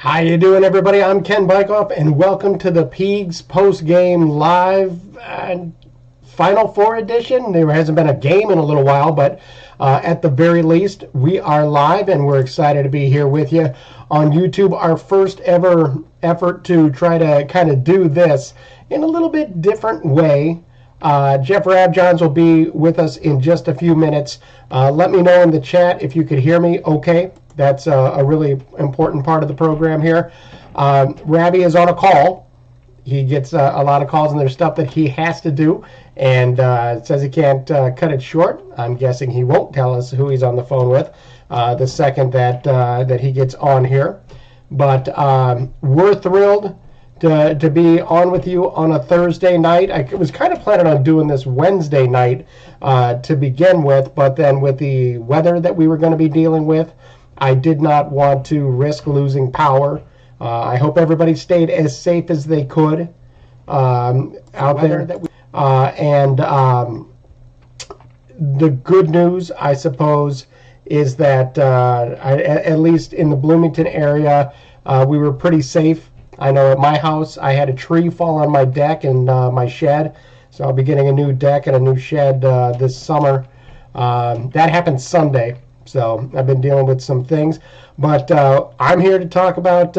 How you doing, everybody? I'm Ken Bykoff, and welcome to the Peegs Postgame Live Final Four edition. There hasn't been a game in a little while, but at the very least, we are live, and we're excited to be here with you on YouTube. Our first ever effort to try to kind of do this in a little bit different way. Jeff Rabjohns will be with us in just a few minutes. Let me know in the chat if you could hear me okay. That's a really important part of the program here. Rabby is on a call. He gets a lot of calls, and there's stuff that he has to do, and says he can't cut it short. I'm guessing he won't tell us who he's on the phone with the second that he gets on here. But we're thrilled to be on with you on a Thursday night. I was kind of planning on doing this Wednesday night to begin with, but then with the weather that we were going to be dealing with, I did not want to risk losing power. I hope everybody stayed as safe as they could out there. And the good news, I suppose, is that at least in the Bloomington area, we were pretty safe. I know at my house, I had a tree fall on my deck and my shed, so I'll be getting a new deck and a new shed this summer. That happened Sunday. So I've been dealing with some things, but I'm here to talk about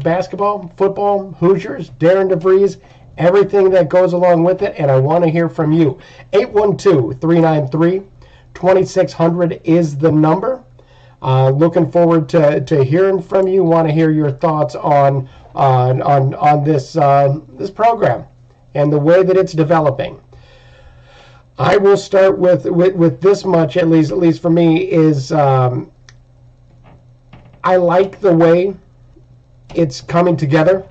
basketball, football, Hoosiers, Darian DeVries, everything that goes along with it, and I want to hear from you. 812-393-2600 is the number. Looking forward to hearing from you. Want to hear your thoughts on this program and the way that it's developing. I will start with this much, at least for me, is I like the way it's coming together.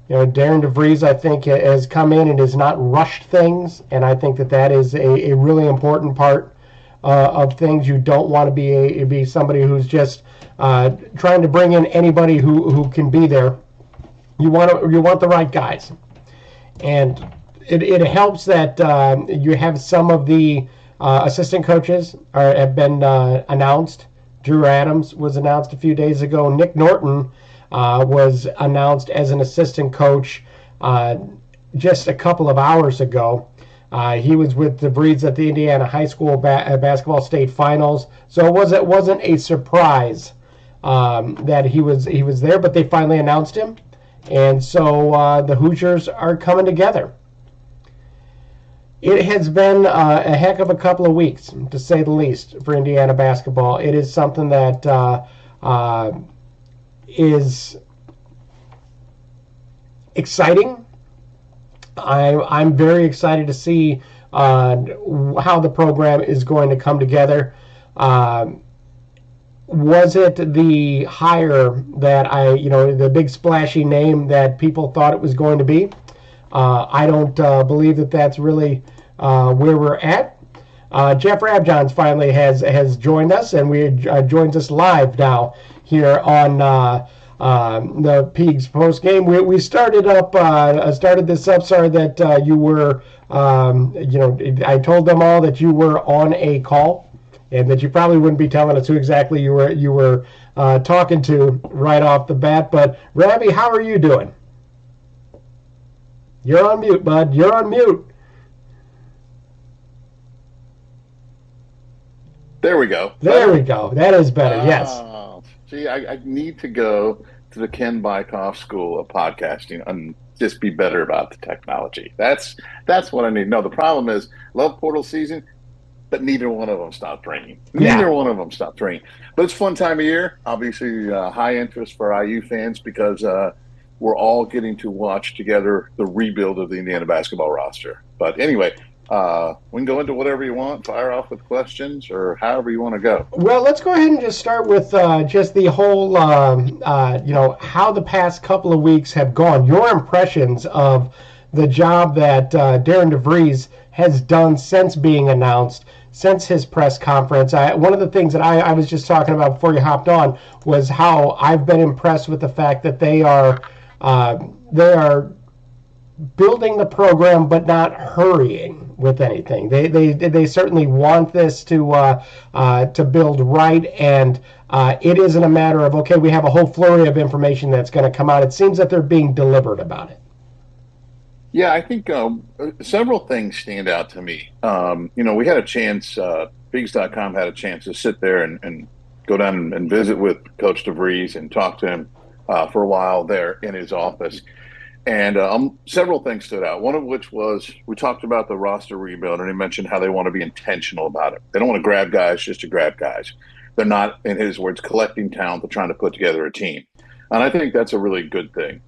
You know, Darian DeVries, I think, has come in and has not rushed things, and I think that is a really important part of things. You don't want to be somebody who's just trying to bring in anybody who can be there. You want the right guys, and it helps that you have some of the assistant coaches have been announced. Drew Adams was announced a few days ago. Nick Norton was announced as an assistant coach just a couple of hours ago. He was with DeVries at the Indiana High School basketball state finals, so it wasn't a surprise that he was there, but they finally announced him, and so the Hoosiers are coming together. It has been a heck of a couple of weeks, to say the least, for Indiana basketball. It is something that is exciting. I'm very excited to see how the program is going to come together. Was it the hire that the big splashy name that people thought it was going to be? I don't believe that that's really where we're at. Jeff Rabjohns finally has joined us, and joins us live now here on the Peegs post game. We started this up. Sorry that you were, I told them all that you were on a call, and that you probably wouldn't be telling us who exactly you were talking to right off the bat. But Rabby, how are you doing? You're on mute, bud. You're on mute. There we go. There we go. That is better. Yes. See, I need to go to the Ken Bykoff School of Podcasting and just be better about the technology. That's what I need. No, the problem is love portal season, but neither one of them stopped ringing. Neither one of them stopped ringing. But it's a fun time of year. Obviously, high interest for IU fans because we're all getting to watch together the rebuild of the Indiana basketball roster. But anyway, we can go into whatever you want, fire off with questions or however you want to go. Well, let's go ahead and just start with just the whole, how the past couple of weeks have gone. Your impressions of the job that Darian DeVries has done since being announced, since his press conference. One of the things that I was just talking about before you hopped on was how I've been impressed with the fact that they are building the program but not hurrying. with anything. They certainly want this to build right, and it isn't a matter of, okay, we have a whole flurry of information that's going to come out. It seems that they're being deliberate about it. Yeah, I think several things stand out to me. We had a chance, Peegs.com had a chance to sit there and go down and visit with Coach DeVries and talk to him for a while there in his office. And several things stood out. One of which was we talked about the roster rebuild, and he mentioned how they want to be intentional about it. They don't want to grab guys just to grab guys. They're not, in his words, collecting talent. They're trying to put together a team. And I think that's a really good thing.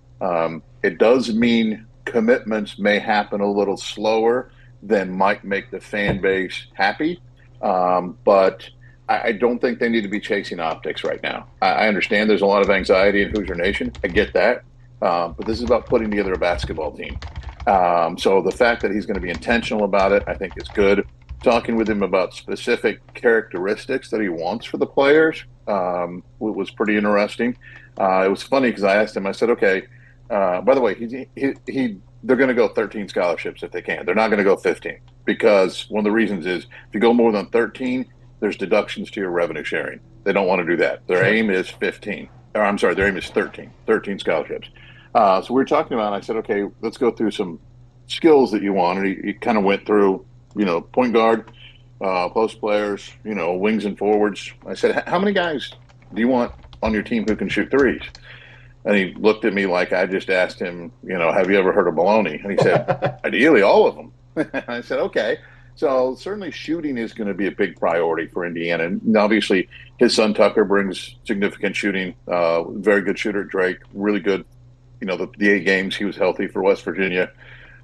It does mean commitments may happen a little slower than might make the fan base happy. But I don't think they need to be chasing optics right now. I understand there's a lot of anxiety in Hoosier Nation. I get that. But this is about putting together a basketball team. So the fact that he's going to be intentional about it, I think is good. Talking with him about specific characteristics that he wants for the players was pretty interesting. It was funny because I asked him, I said, okay, by the way, they're going to go 13 scholarships if they can. They're not going to go 15 because one of the reasons is if you go more than 13, there's deductions to your revenue sharing. They don't want to do that. Their aim is 15. Or I'm sorry, their aim is 13 scholarships. So we were talking about, I said, okay, let's go through some skills that you want. And he kind of went through, point guard, post players, wings and forwards. I said, how many guys do you want on your team who can shoot threes? And he looked at me like I just asked him, have you ever heard of baloney? And he said, ideally, all of them. I said, okay. So certainly shooting is going to be a big priority for Indiana. And obviously his son Tucker brings significant shooting, very good shooter, Drake, really good. The 8 games he was healthy for West Virginia.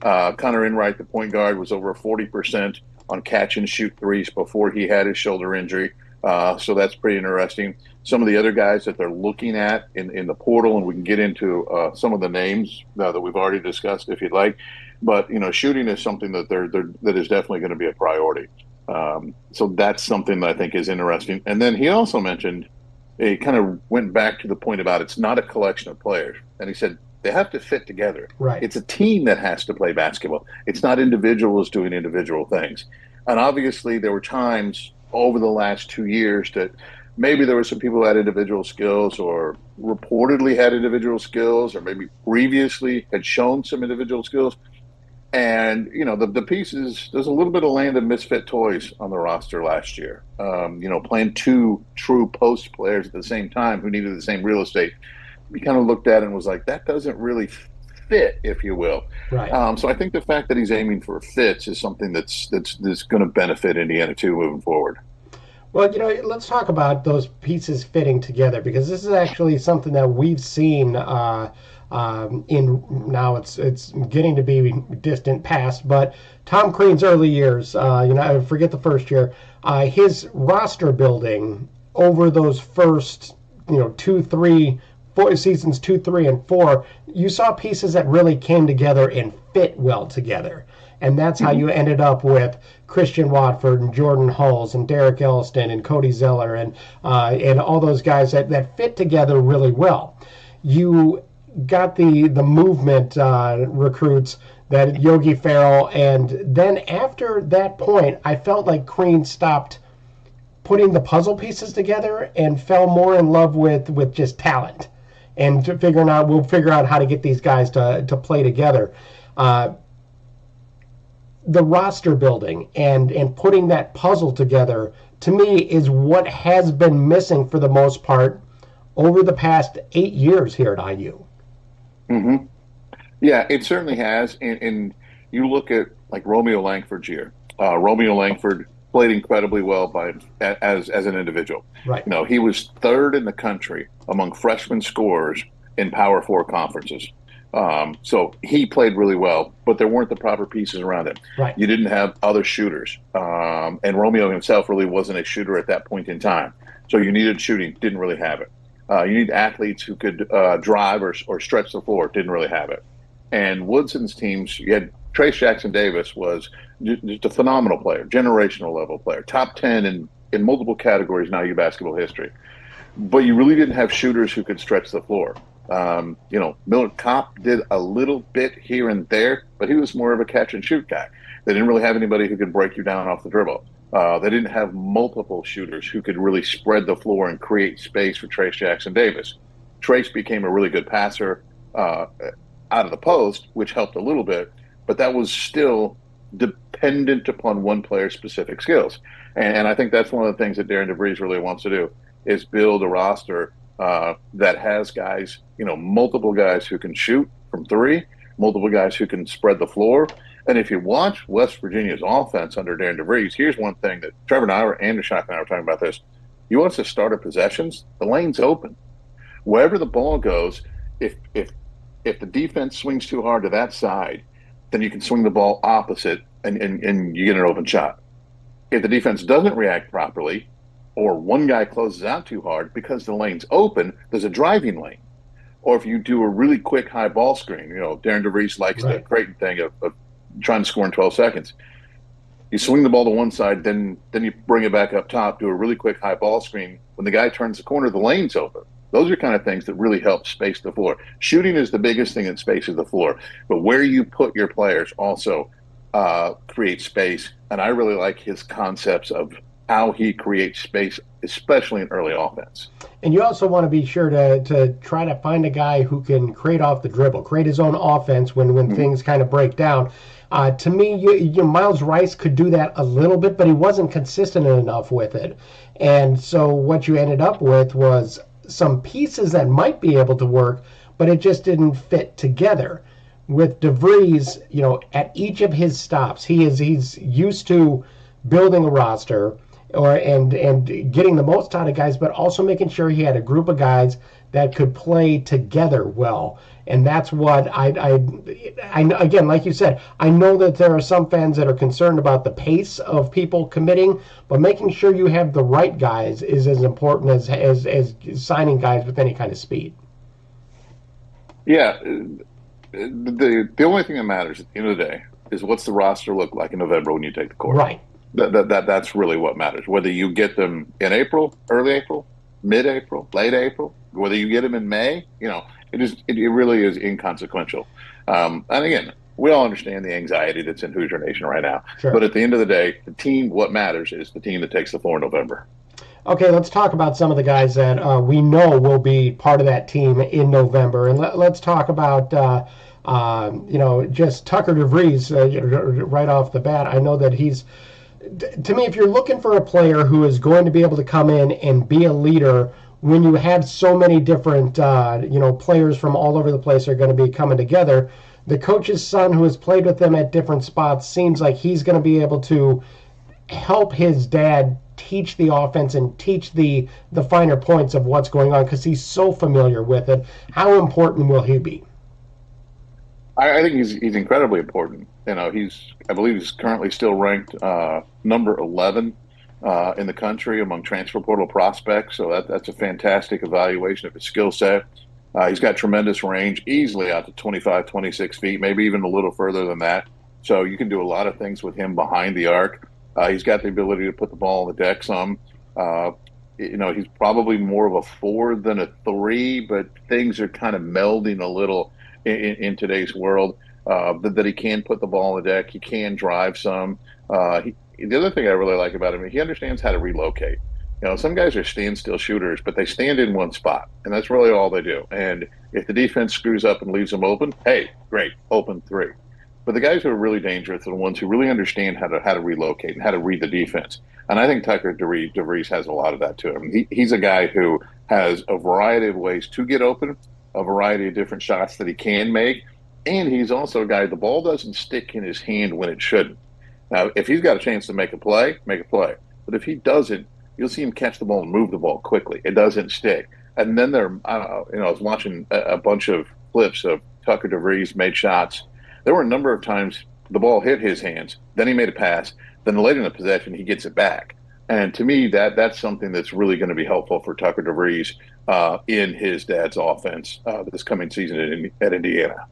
Connor Enright, the point guard, was over 40% on catch and shoot threes before he had his shoulder injury. So that's pretty interesting. Some of the other guys that they're looking at in the portal, and we can get into some of the names that we've already discussed if you'd like. But shooting is something that that is definitely going to be a priority. So that's something that I think is interesting. And then he also mentioned, he kind of went back to the point about it's not a collection of players, and he said they have to fit together. Right. It's a team that has to play basketball. It's not individuals doing individual things. And obviously there were times over the last 2 years that maybe there were some people who had individual skills or reportedly had individual skills or maybe previously had shown some individual skills. And, the pieces, there's a little bit of land of misfit toys on the roster last year. Playing 2 true post players at the same time who needed the same real estate. We kind of looked at it and was like, that doesn't really fit, if you will. Right. So I think the fact that he's aiming for fits is something that's going to benefit Indiana too moving forward. Well, let's talk about those pieces fitting together, because this is actually something that we've seen in now it's getting to be distant past, but Tom Crean's early years, I forget the first year, his roster building over those first, 4 seasons 2, 3, and 4, you saw pieces that really came together and fit well together. And that's how you ended up with Christian Watford and Jordan Hulls and Derek Elston and Cody Zeller and all those guys that fit together really well. You got the movement recruits that Yogi Ferrell, and then after that point, I felt like Crean stopped putting the puzzle pieces together and fell more in love with just talent and we'll figure out how to get these guys to play together. The roster building and putting that puzzle together, to me, is what has been missing for the most part over the past 8 years here at IU. Mm-hmm. Yeah, it certainly has. And you look at like Romeo Langford's year. Romeo Langford played incredibly well as an individual. Right. He was 3rd in the country among freshman scorers in Power 4 conferences. So he played really well, but there weren't the proper pieces around him. Right. You didn't have other shooters. And Romeo himself really wasn't a shooter at that point in time. So you needed shooting, didn't really have it. You need athletes who could drive or stretch the floor, didn't really have it. And Woodson's teams, you had Trace Jackson Davis was just a phenomenal player, generational level player, top 10 in multiple categories in IU basketball history. But you really didn't have shooters who could stretch the floor. Miller Kopp did a little bit here and there, but he was more of a catch and shoot guy. They didn't really have anybody who could break you down off the dribble. They didn't have multiple shooters who could really spread the floor and create space for Trace Jackson Davis. Trace became a really good passer out of the post, which helped a little bit, but that was still dependent upon one player's specific skills. And I think that's one of the things that Darian DeVries really wants to do is build a roster that has guys, multiple guys who can shoot from three, multiple guys who can spread the floor. And if you watch West Virginia's offense under Darian DeVries, here's one thing that Trevor and I were, and Shaq and I were talking about this. You watch the starter possessions, the lane's open. Wherever the ball goes, if the defense swings too hard to that side, then you can swing the ball opposite and you get an open shot. If the defense doesn't react properly, or one guy closes out too hard because the lane's open, there's a driving lane. Or if you do a really quick high ball screen, Darian DeVries likes the Creighton thing of trying to score in 12 seconds. You swing the ball to one side, then you bring it back up top, do a really quick high ball screen. When the guy turns the corner, the lane's open. Those are kind of things that really help space the floor. Shooting is the biggest thing that spaces the floor. But where you put your players also creates space. And I really like his concepts of how he creates space, especially in early offense. And you also want to be sure to try to find a guy who can create off the dribble, create his own offense when things kind of break down. To me, Miles Rice could do that a little bit, but he wasn't consistent enough with it. And so what you ended up with was some pieces that might be able to work, but it just didn't fit together. With DeVries, at each of his stops, he's used to building a roster and getting the most out of guys, but also making sure he had a group of guys that could play together well. And that's what I again, like you said, I know that there are some fans that are concerned about the pace of people committing, but making sure you have the right guys is as important as signing guys with any kind of speed. Yeah. The only thing that matters at the end of the day is what's the roster look like in November when you take the court. Right. That's really what matters. Whether you get them in April, early April, mid-April, late April, whether you get them in May, it really is inconsequential. And again, we all understand the anxiety that's in Hoosier Nation right now. Sure. But at the end of the day, the team, what matters is the team that takes the floor in November. Okay, let's talk about some of the guys that we know will be part of that team in November. And let's talk about, just Tucker DeVries right off the bat. I know that he's, to me, if you're looking for a player who is going to be able to come in and be a leader when you have so many different, players from all over the place are going to be coming together, the coach's son who has played with them at different spots seems like he's going to be able to help his dad teach the offense and teach the finer points of what's going on because he's so familiar with it. How important will he be? I think he's incredibly important. I believe he's currently still ranked number 11 in the country among transfer portal prospects. So that's a fantastic evaluation of his skill set. He's got tremendous range, easily out to 25, 26 feet, maybe even a little further than that. So you can do a lot of things with him behind the arc. He's got the ability to put the ball on the deck some. He's probably more of a 4 than a 3, but things are kind of melding a little in today's world. That he can put the ball on the deck. He can drive some. The other thing I really like about him, he understands how to relocate. Some guys are standstill shooters, but they stand in one spot, and that's really all they do. And if the defense screws up and leaves them open, hey, great, open 3. But the guys who are really dangerous are the ones who really understand how to relocate and how to read the defense. And I think Tucker DeVries has a lot of that to him. He's a guy who has a variety of ways to get open, a variety of different shots that he can make. And he's also a guy, the ball doesn't stick in his hand when it shouldn't. Now, if he's got a chance to make a play, make a play. But if he doesn't, you'll see him catch the ball and move the ball quickly. It doesn't stick. And then I was watching a bunch of clips of Tucker DeVries made shots. There were a number of times the ball hit his hands, then he made a pass, then later in the possession he gets it back. And to me, that's something that's really going to be helpful for Tucker DeVries in his dad's offense this coming season at Indiana.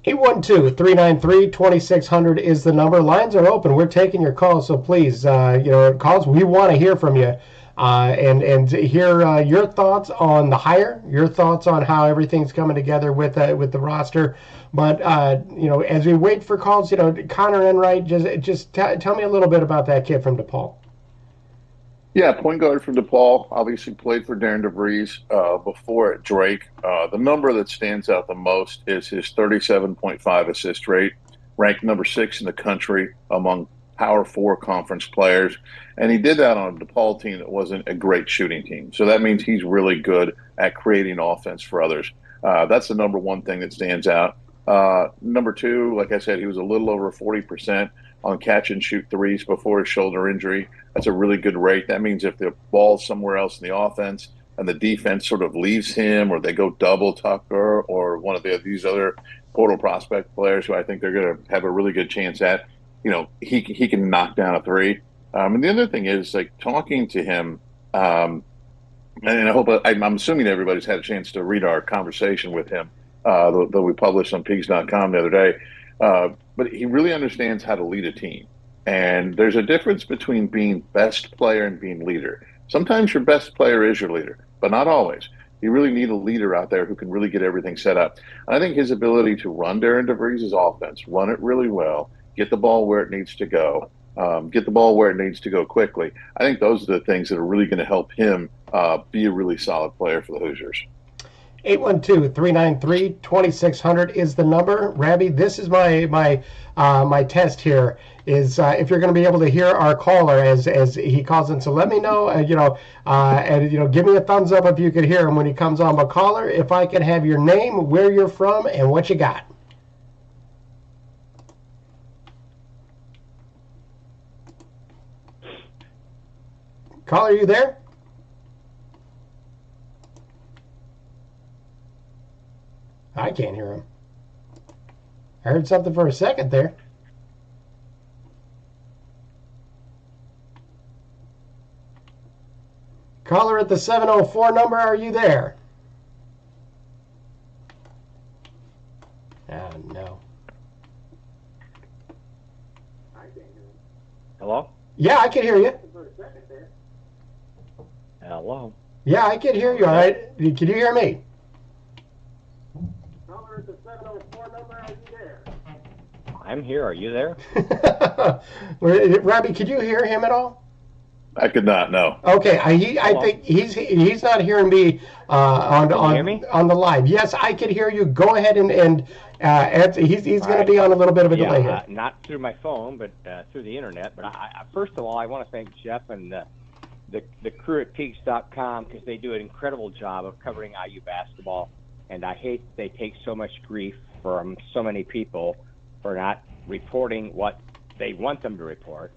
812-393-2600 is the number. Lines are open. We're taking your calls, so please, calls. We want to hear from you. and to hear your thoughts on the hire, your thoughts on how everything's coming together with the roster. But as we wait for calls, Connor Enright, just tell me a little bit about that kid from DePaul. Yeah, point guard from DePaul. Obviously played for Darian DeVries before at Drake. The number that stands out the most is his 37.5 assist rate, ranked number 6 in the country among Power 4 conference players. And he did that on a DePaul team that wasn't a great shooting team. So that means he's really good at creating offense for others. That's the number one thing that stands out. Number two, like I said, he was a little over 40% on catch and shoot threes before his shoulder injury. That's a really good rate. That means if the ball's somewhere else in the offense and the defense sort of leaves him, or they go double Tucker or one of these other portal prospect players who I think they're going to have a really good chance at, he can knock down a three. And the other thing is, like, talking to him, and I'm assuming everybody's had a chance to read our conversation with him that we published on Peegs.com the other day. But he really understands how to lead a team. And there's a difference between being best player and being leader. Sometimes your best player is your leader, but not always. You really need a leader out there who can really get everything set up. And I think his ability to run Darian DeVries' offense, run it really well, get the ball where it needs to go, get the ball where it needs to go quickly. I think those are the things that are really going to help him be a really solid player for the Hoosiers. 812-393-2600 is the number. Rabbi, this is my test here. Is if you're going to be able to hear our caller as he calls in. So let me know, give me a thumbs up if you could hear him when he comes on. But caller, if I can have your name, where you're from, and what you got. Caller, are you there? I can't hear him. I heard something for a second there. Caller at the 704 number, are you there? No. Hello? Yeah, I can hear you. Hello? Yeah, I can hear you, all right. Can you hear me? I'm here. Are you there? Robbie, could you hear him at all? I could not, no. Okay, I think he's not hearing me on the live. Yes, I can hear you. Go ahead and he's going to be on a little bit of a delay here. Not through my phone, but through the internet. But first of all, I want to thank Jeff and the crew at Peegs.com, because they do an incredible job of covering IU basketball. And I hate they take so much grief from so many people for not reporting what they want them to report.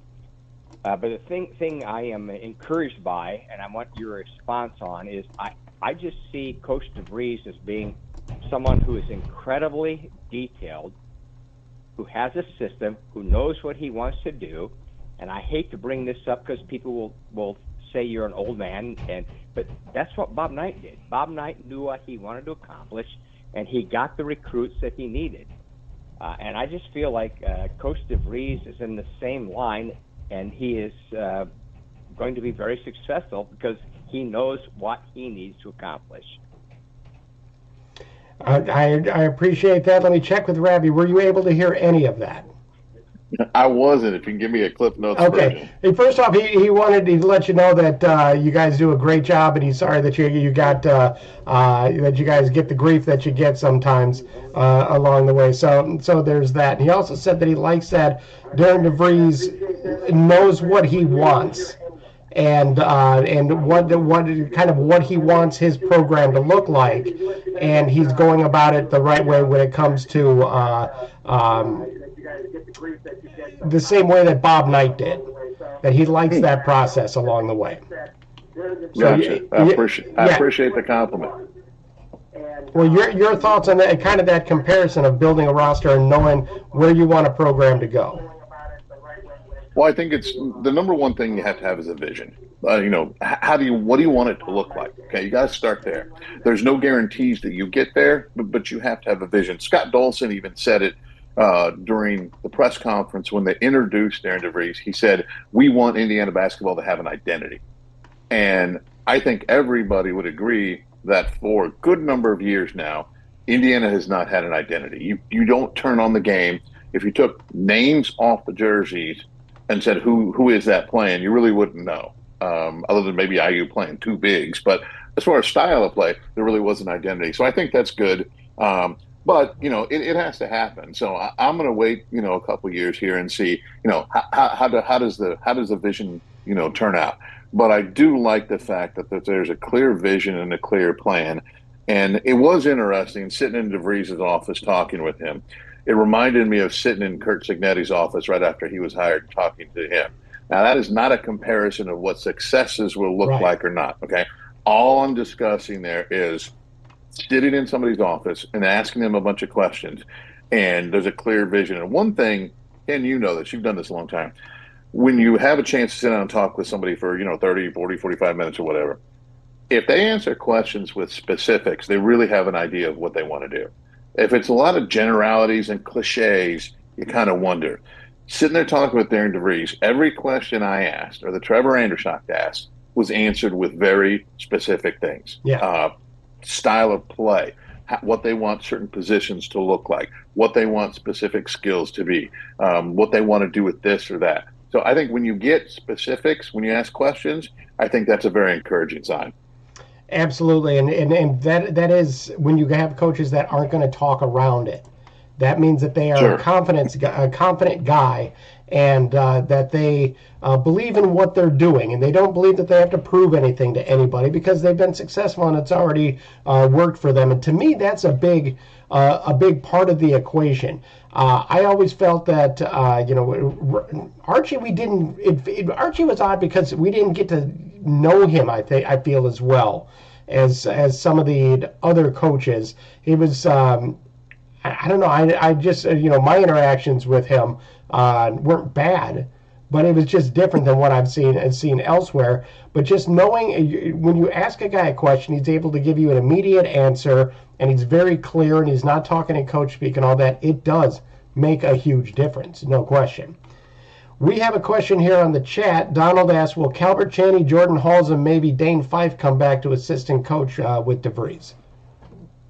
But the thing I am encouraged by, and I want your response on, is I just see Coach DeVries as being someone who is incredibly detailed, who has a system, who knows what he wants to do. And I hate to bring this up because people will say you're an old man, but that's what Bob Knight did. Bob Knight knew what he wanted to accomplish, and he got the recruits that he needed. And I just feel like Coach DeVries is in the same line, and he is going to be very successful because he knows what he needs to accomplish. I appreciate that. Let me check with Rabbi. Were you able to hear any of that? I wasn't. If you can give me a Cliff Notes version. Hey, first off, he wanted to let you know that you guys do a great job, and he's sorry that you got that you guys get the grief that you get sometimes along the way. So there's that. And he also said that he likes that Darian DeVries knows what he wants and what kind of what he wants his program to look like, and he's going about it the right way when it comes to the same way that Bob Knight did, that he likes that process along the way. Gotcha. I appreciate the compliment. Well, your thoughts on that, kind of that comparison of building a roster and knowing where you want a program to go. Well, I think it's the number one thing you have to have is a vision. What do you want it to look like? Okay, you got to start there. There's no guarantees that you get there, but you have to have a vision. Scott Dolson even said it during the press conference when they introduced Darian DeVries. He said, "We want Indiana basketball to have an identity." And I think everybody would agree that for a good number of years now, Indiana has not had an identity. You don't turn on the game. If you took names off the jerseys and said who is that playing, you really wouldn't know. Other than maybe IU playing two bigs, but as far as style of play, there really was an identity. So I think that's good. But it has to happen. So I'm going to wait, a couple years here and see, how does the vision, turn out. But I do like the fact that there's a clear vision and a clear plan. And it was interesting sitting in DeVries' office talking with him. It reminded me of sitting in Kurt Cignetti's office right after he was hired, talking to him. Now, that is not a comparison of what successes will look like or not. Okay. All I'm discussing there is sitting in somebody's office and asking them a bunch of questions. And there's a clear vision. And one thing, and you know this, you've done this a long time. When you have a chance to sit down and talk with somebody for, 30, 40, 45 minutes or whatever, if they answer questions with specifics, they really have an idea of what they want to do. If it's a lot of generalities and cliches, you kind of wonder. Sitting there talking with Darian DeVries, every question I asked or that Trevor Andershock asked was answered with very specific things. Style of play, what they want certain positions to look like, what they want specific skills to be, what they want to do with this or that. So I think when you get specifics, when you ask questions, I think that's a very encouraging sign. Absolutely, and that is when you have coaches that aren't going to talk around it. That means that they are a confident guy, and that they believe in what they're doing, and they don't believe that they have to prove anything to anybody because they've been successful and it's already worked for them. And to me, that's a big part of the equation. I always felt that Archie, Archie was odd because we didn't get to know him. I feel as well as some of the other coaches. He was. I don't know. I just my interactions with him weren't bad, but it was just different than what I've seen elsewhere. But just knowing when you ask a guy a question, he's able to give you an immediate answer, and he's very clear, and he's not talking in coach speak and all that. It does make a huge difference, no question. We have a question here on the chat. Donald asks, will Calvert Chaney, Jordan Halls, and maybe Dane Fife come back to assistant coach with DeVries?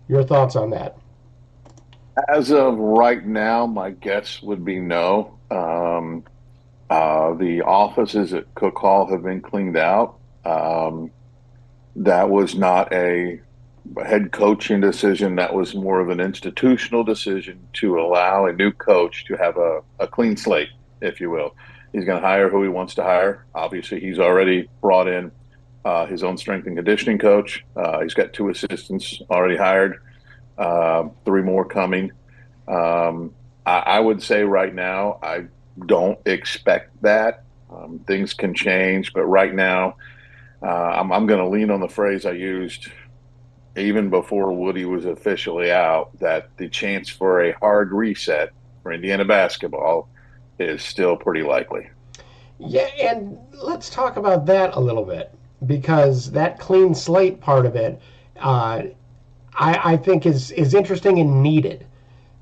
Your thoughts on that? As of right now, my guess would be no. The offices at Cook Hall have been cleaned out. That was not a head coaching decision. That was more of an institutional decision to allow a new coach to have a clean slate, if you will. He's going to hire who he wants to hire. Obviously, he's already brought in his own strength and conditioning coach. He's got 2 assistants already hired. 3 more coming. I would say right now, I don't expect that. Things can change, but right now, I'm going to lean on the phrase I used even before Woody was officially out, that the chance for a hard reset for Indiana basketball is still pretty likely. Yeah, and let's talk about that a little bit, because that clean slate part of it, I think is interesting and needed,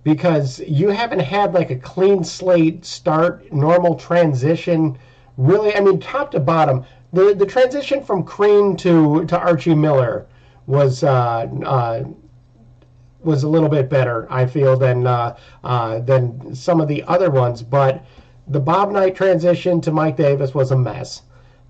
because you haven't had like a clean slate start, normal transition, really. I mean, top to bottom, the transition from Crean to Archie Miller was a little bit better, I feel, than some of the other ones. But the Bob Knight transition to Mike Davis was a mess.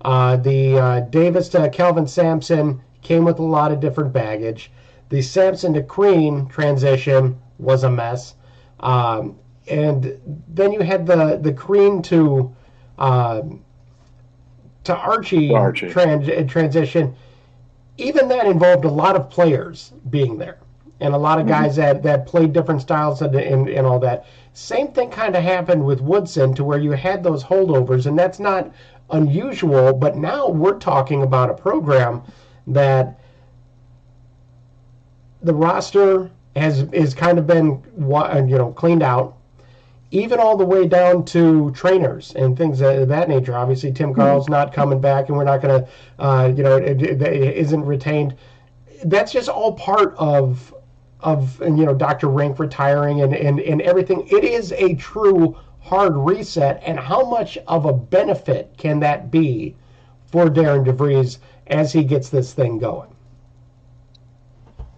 The Davis to Kelvin Sampson came with a lot of different baggage. The Sampson to Crean transition was a mess. And then you had the Crean to Archie. Transition. Even that involved a lot of players being there and a lot of guys that played different styles and all that. Same thing kind of happened with Woodson, to where you had those holdovers, and that's not unusual. But now we're talking about a program that the roster is kind of been cleaned out, even all the way down to trainers and things of that nature. Obviously, Tim Carl's not coming back, and we're not going to, it isn't retained. That's just all part of Dr. Rink retiring and everything. It is a true hard reset, and how much of a benefit can that be for Darian DeVries as he gets this thing going?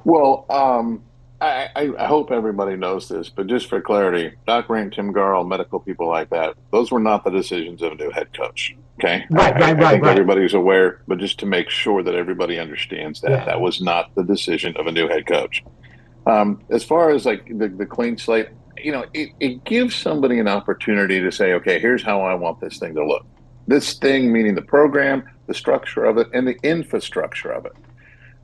Well, I hope everybody knows this, but just for clarity, Doc Ring, Tim Garl, medical people like that, those were not the decisions of a new head coach. Okay? I think everybody's aware, but just to make sure that everybody understands that, that was not the decision of a new head coach. As far as like the clean slate, it gives somebody an opportunity to say, okay, here's how I want this thing to look. This thing, meaning the program, the structure of it, and the infrastructure of it.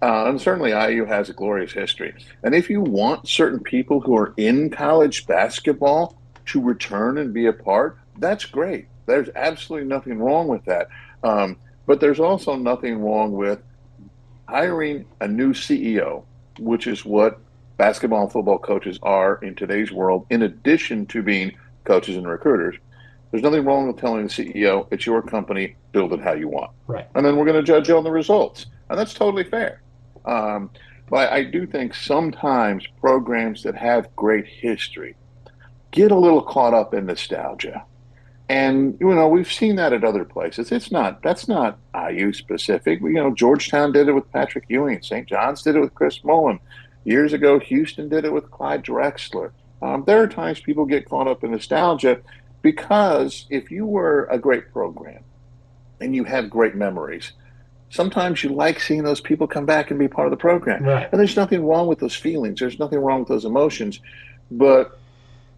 And certainly IU has a glorious history. And if you want certain people who are in college basketball to return and be a part, that's great. There's absolutely nothing wrong with that. But there's also nothing wrong with hiring a new CEO, which is what basketball and football coaches are in today's world, in addition to being coaches and recruiters. There's nothing wrong with telling the CEO, it's your company, build it how you want. Right. And then we're going to judge you on the results. And that's totally fair. But I do think sometimes programs that have great history get a little caught up in nostalgia. And, we've seen that at other places. That's not IU specific. Georgetown did it with Patrick Ewing. St. John's did it with Chris Mullen. Years ago, Houston did it with Clyde Drexler. There are times people get caught up in nostalgia because if you were a great program and you have great memories, sometimes you like seeing those people come back and be part of the program. Right. And there's nothing wrong with those feelings. There's nothing wrong with those emotions. But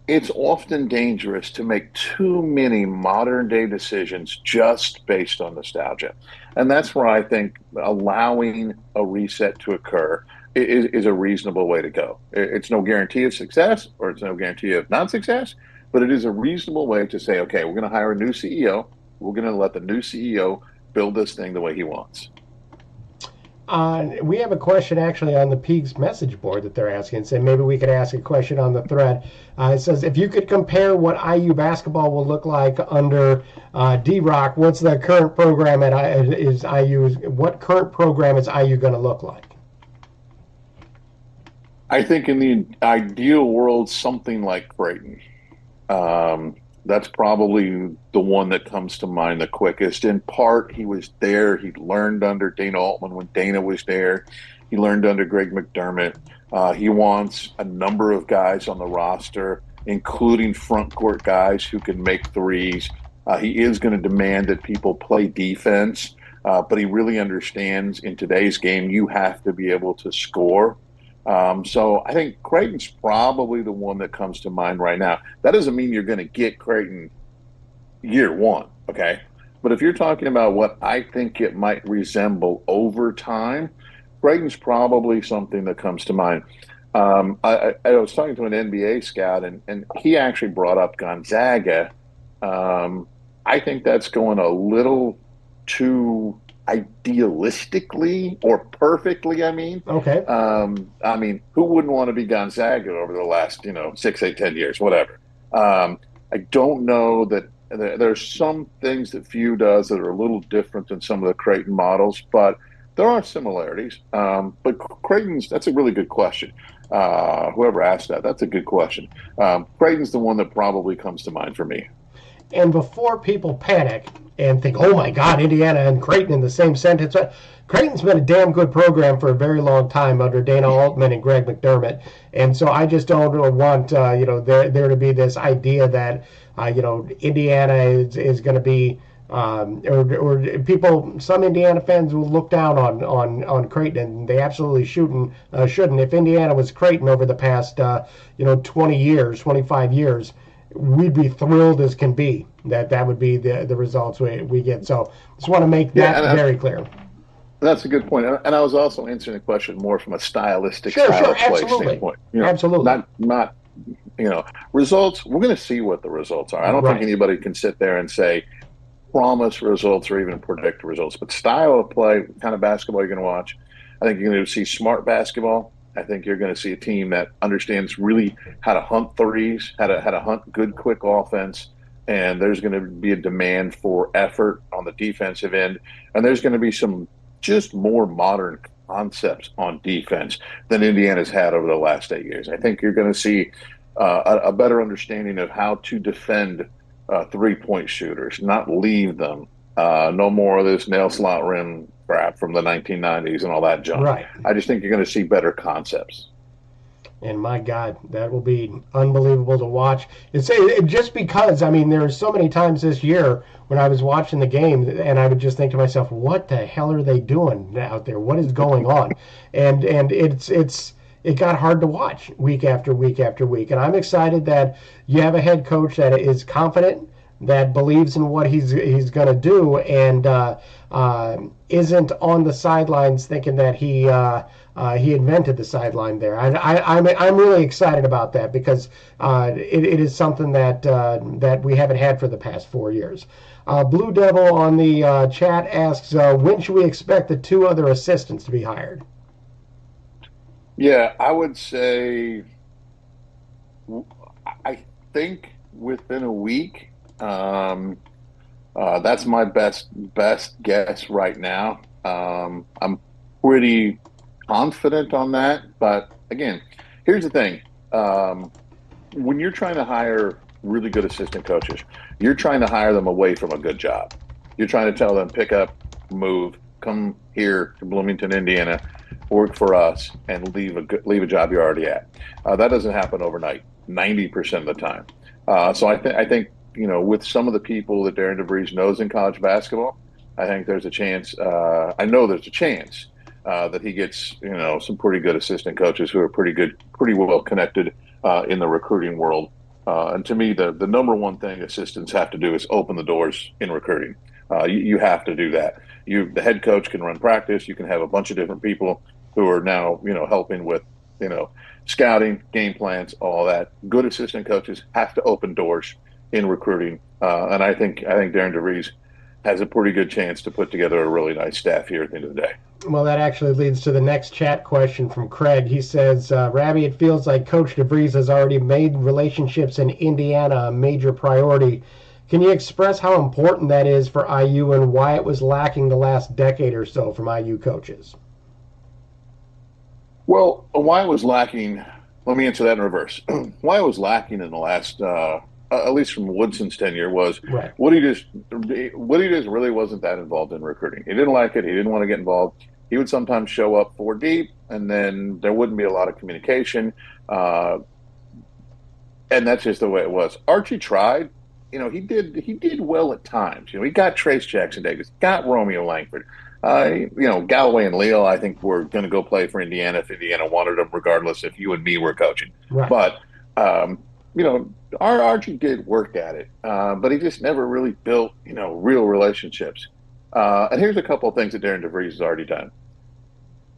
it's often dangerous to make too many modern-day decisions just based on nostalgia. And that's where I think allowing a reset to occur is a reasonable way to go. It's no guarantee of success or it's no guarantee of non-success, but it is a reasonable way to say, okay, we're going to hire a new CEO. We're going to let the new CEO build this thing the way he wants. We have a question actually on the Peegs message board that they're asking. So maybe we could ask a question on the thread. It says, if you could compare what IU basketball will look like under D-Rock, what's the current program what current program is IU going to look like? I think in the ideal world, something like Creighton. That's probably the one that comes to mind the quickest. In part, he was there. He learned under Dana Altman when Dana was there. He learned under Greg McDermott. He wants a number of guys on the roster, including front court guys who can make threes. He is going to demand that people play defense, but he really understands in today's game you have to be able to score. So I think Creighton's probably the one that comes to mind right now. That doesn't mean you're going to get Creighton year one, okay? But if you're talking about what I think it might resemble over time, Creighton's probably something that comes to mind. I was talking to an NBA scout, and he actually brought up Gonzaga. I think that's going a little too idealistically or perfectly, Okay. Who wouldn't want to be Gonzaga over the last, 6, 8, 10 years, whatever. I don't know that there's some things that Few does that are a little different than some of the Creighton models, but there are similarities. But Creighton's, that's a really good question. Whoever asked that's a good question. Creighton's the one that probably comes to mind for me. And before people panic and think, oh my God, Indiana and Creighton in the same sentence, Creighton's been a damn good program for a very long time under Dana Altman and Greg McDermott. And so I just don't want, there to be this idea that, Indiana is going to be, or people, some Indiana fans will look down on Creighton, and they absolutely shouldn't. If Indiana was Creighton over the past, 20 years, 25 years, we'd be thrilled as can be that would be the results we get. So just want to make that very clear. That's a good point. And I was also answering the question more from a stylistic sure, play standpoint. Absolutely. Not results. We're going to see what the results are. I don't think anybody can sit there and say, promise results or even predict results. But style of play, kind of basketball you're going to watch, I think you're going to see smart basketball. I think you're going to see a team that understands really how to hunt threes, how to hunt good, quick offense, and there's going to be a demand for effort on the defensive end, and there's going to be some just more modern concepts on defense than Indiana's had over the last 8 years. I think you're going to see a better understanding of how to defend three-point shooters, not leave them No more of this nail slot rim crap from the 1990s and all that junk. Right. I just think you're going to see better concepts. And my God, that will be unbelievable to watch. Just because, I mean, there are so many times this year when I was watching the game, and I would just think to myself, "What the hell are they doing out there? What is going on?" And it got hard to watch week after week after week. And I'm excited that you have a head coach that is confident, that believes in what he's going to do, and isn't on the sidelines thinking that he invented the sideline there. I'm really excited about that because it is something that we haven't had for the past 4 years. Blue Devil on the chat asks, when should we expect the 2 other assistants to be hired? Yeah, I would say, I think within a week. That's my best guess right now. I'm pretty confident on that, but again, here's the thing: when you're trying to hire really good assistant coaches, you're trying to hire them away from a good job. You're trying to tell them, pick up, move, come here to Bloomington, Indiana, work for us, and leave a job you're already at. That doesn't happen overnight, 90% of the time. So I think with some of the people that Darian DeVries knows in college basketball, I think there's a chance. I know there's a chance that he gets some pretty good assistant coaches who are pretty well connected in the recruiting world. And to me, the number one thing assistants have to do is open the doors in recruiting. You have to do that. The head coach can run practice. You can have a bunch of different people who are now helping with scouting, game plans, all that. Good assistant coaches have to open doors in recruiting, and I think Darian DeVries has a pretty good chance to put together a really nice staff here at the end of the day. Well, that actually leads to the next chat question from Craig. He says, Rabbi, it feels like Coach DeVries has already made relationships in Indiana a major priority. Can you express how important that is for IU and why it was lacking the last decade or so from IU coaches? Well, why it was lacking, let me answer that in reverse. Why it was lacking in the last at least from Woodson's tenure, was right. Woody just really wasn't that involved in recruiting. He didn't like it. He didn't want to get involved. He would sometimes show up 4 deep, and then there wouldn't be a lot of communication. And that's just the way it was. Archie tried. He did well at times. He got Trace Jackson Davis, got Romeo Langford. Galloway and Leal, I think, were going to go play for Indiana if Indiana wanted them, regardless if you and me were coaching. Right. But our Archie did work at it, but he just never really built, real relationships. And here's a couple of things that Darian DeVries has already done.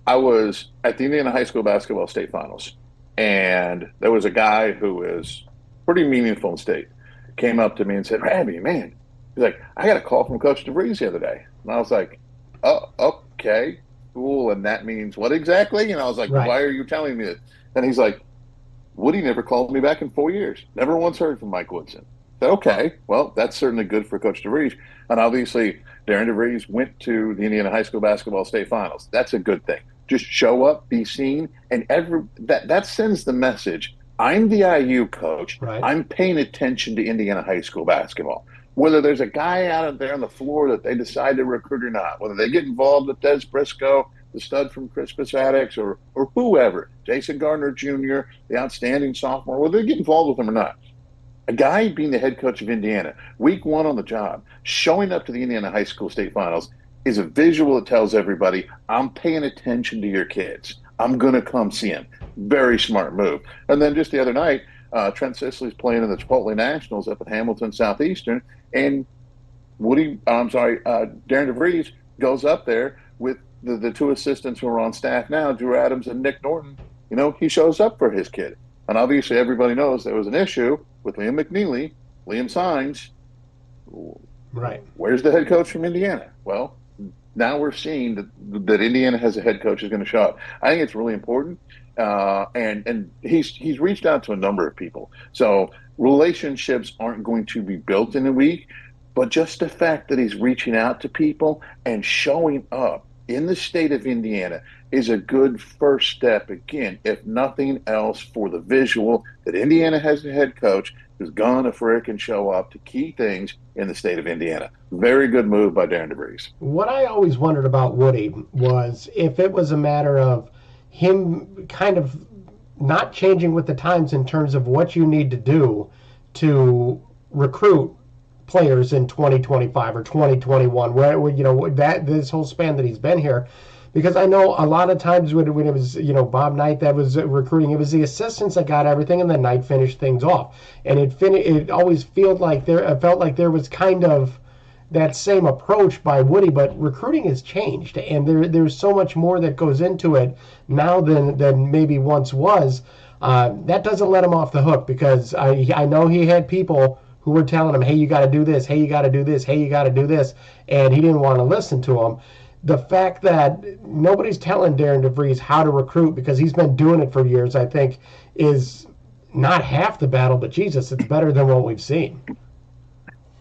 I was at the Indiana High School Basketball State Finals, and there was a guy who was pretty meaningful in state, came up to me and said, Rabbi, man, he's like, I got a call from Coach DeVries the other day. And I was like, oh, okay, cool. And that means what exactly? And I was like, right. Why are you telling me this? And he's like, Woody never called me back in 4 years. Never once heard from Mike Woodson. I said, okay, well, that's certainly good for Coach DeVries. And obviously, Darian DeVries went to the Indiana High School Basketball State Finals. That's a good thing. Just show up, be seen, and that sends the message. I'm the IU coach. Right. I'm paying attention to Indiana High School basketball. Whether there's a guy out there on the floor that they decide to recruit or not, whether they get involved with Des Briscoe, the stud from Crispus Attucks, or whoever, Jason Gardner Jr., the outstanding sophomore, whether they get involved with him or not. A guy being the head coach of Indiana, week 1 on the job, showing up to the Indiana High School State Finals is a visual that tells everybody, I'm paying attention to your kids. I'm going to come see them. Very smart move. And then just the other night, Trent Sisley's playing in the Chipotle Nationals up at Hamilton Southeastern, and Darian DeVries goes up there with the 2 assistants who are on staff now, Drew Adams and Nick Norton. He shows up for his kid. And obviously everybody knows there was an issue with Liam McNeely, Liam Sines. Right. Where's the head coach from Indiana? Well, now we're seeing that Indiana has a head coach who's going to show up. I think it's really important. And he's reached out to a number of people. So relationships aren't going to be built in a week, but just the fact that he's reaching out to people and showing up in the state of Indiana is a good first step, again, if nothing else, for the visual that Indiana has a head coach who's gonna frickin' show up to key things in the state of Indiana. Very good move by Darian DeVries. What I always wondered about Woody was if it was a matter of him kind of not changing with the times in terms of what you need to do to recruit players in 2025 or 2021, where that this whole span that he's been here. Because I know a lot of times when it was Bob Knight that was recruiting, it was the assistants that got everything, and then Knight finished things off. And it always felt like there was kind of that same approach by Woody, but recruiting has changed, and there's so much more that goes into it now than maybe once was. That doesn't let him off the hook, because I know he had people who were telling him, hey, you got to do this, hey, you got to do this, hey, you got to do this, and he didn't want to listen to them. The fact that nobody's telling Darian DeVries how to recruit because he's been doing it for years, I think, is not half the battle, but Jesus, it's better than what we've seen.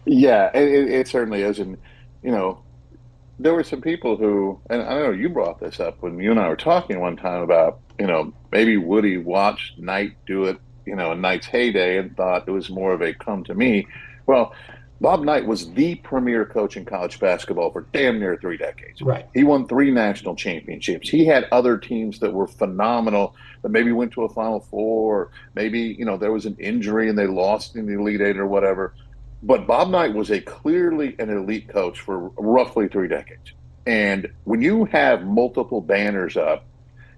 Yeah, it certainly is. And, there were some people who, and I know you brought this up when you and I were talking one time about, maybe Woody watched Knight do it, in Knight's heyday and thought it was more of a come to me. Well, Bob Knight was the premier coach in college basketball for damn near 3 decades. Right. He won 3 national championships. He had other teams that were phenomenal that maybe went to a Final Four, or maybe, there was an injury and they lost in the Elite Eight or whatever. But Bob Knight was clearly an elite coach for roughly 3 decades. And when you have multiple banners up,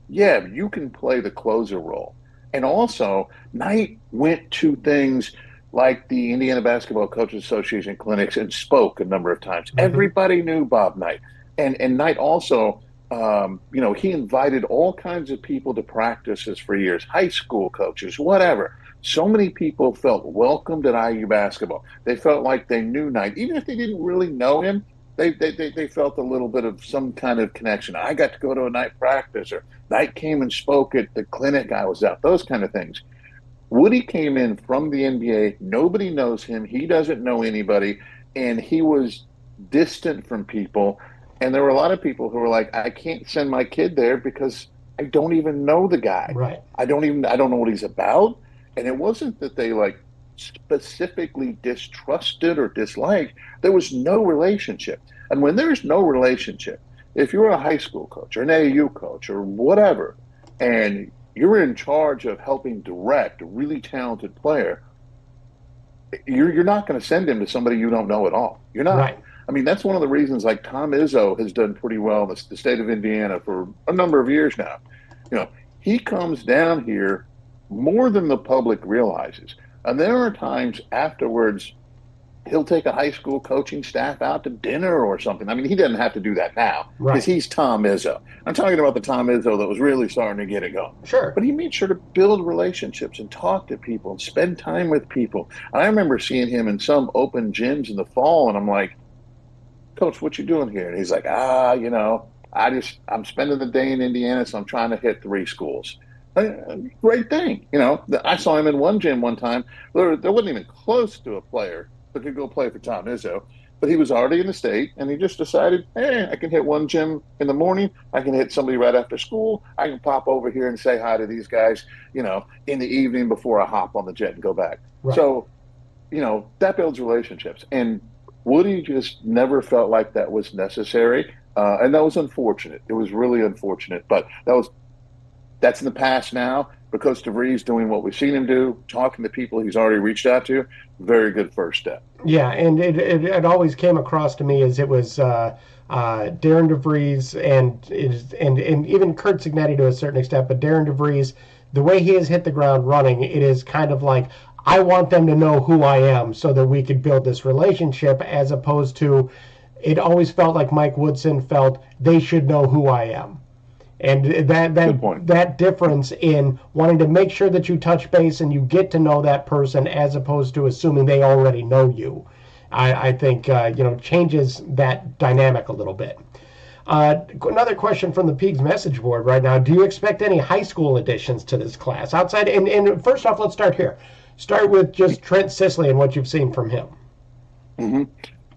yeah, you can play the closer role. And also, Knight went to things like the Indiana Basketball Coaches Association clinics and spoke a number of times. Mm-hmm. Everybody knew Bob Knight. And Knight also, he invited all kinds of people to practices for years, high school coaches, whatever. So many people felt welcomed at IU basketball. They felt like they knew Knight. Even if they didn't really know him, they felt a little bit of some kind of connection. I got to go to a Knight practice, or Knight came and spoke at the clinic I was at, those kind of things. Woody came in from the NBA. Nobody knows him. He doesn't know anybody. And he was distant from people. And there were a lot of people who were like, I can't send my kid there because I don't even know the guy. Right. I don't know what he's about. And it wasn't that they specifically distrusted or disliked. There was no relationship. And when there's no relationship, if you're a high school coach or an AAU coach or whatever, and you're in charge of helping direct a really talented player, you're not going to send him to somebody you don't know at all. You're not. Right. I mean, that's one of the reasons Tom Izzo has done pretty well in the state of Indiana for a number of years now. He comes down here more than the public realizes. And there are times afterwards he'll take a high school coaching staff out to dinner or something. I mean, he doesn't have to do that now because he's Tom Izzo. I'm talking about the Tom Izzo that was really starting to get it going. Sure. But he made sure to build relationships and talk to people and spend time with people. And I remember seeing him in some open gyms in the fall, and I'm like, Coach, what you doing here? And he's like, I'm spending the day in Indiana, so I'm trying to hit 3 schools. Great thing. I saw him in one gym one time. There wasn't even close to a player that could go play for Tom Izzo, but he was already in the state, and he just decided, hey, I can hit one gym in the morning. I can hit somebody right after school. I can pop over here and say hi to these guys, in the evening before I hop on the jet and go back. Right. So, that builds relationships. And Woody just never felt like that was necessary, and that was unfortunate. It was really unfortunate, but that's in the past now. Because DeVries doing what we've seen him do, talking to people he's already reached out to, very good first step. Yeah, and it always came across to me as it was Darian DeVries and even Curt Cignetti to a certain extent, but Darian DeVries, the way he has hit the ground running, it is kind of like, I want them to know who I am so that we could build this relationship, as opposed to, it always felt like Mike Woodson felt they should know who I am. And that difference in wanting to make sure that you touch base and you get to know that person as opposed to assuming they already know you, I think changes that dynamic a little bit. Another question from the Peegs message board right now. Do you expect any high school additions to this class outside? And first off, let's start here. Start with just Trent Sisley and what you've seen from him. Mm-hmm.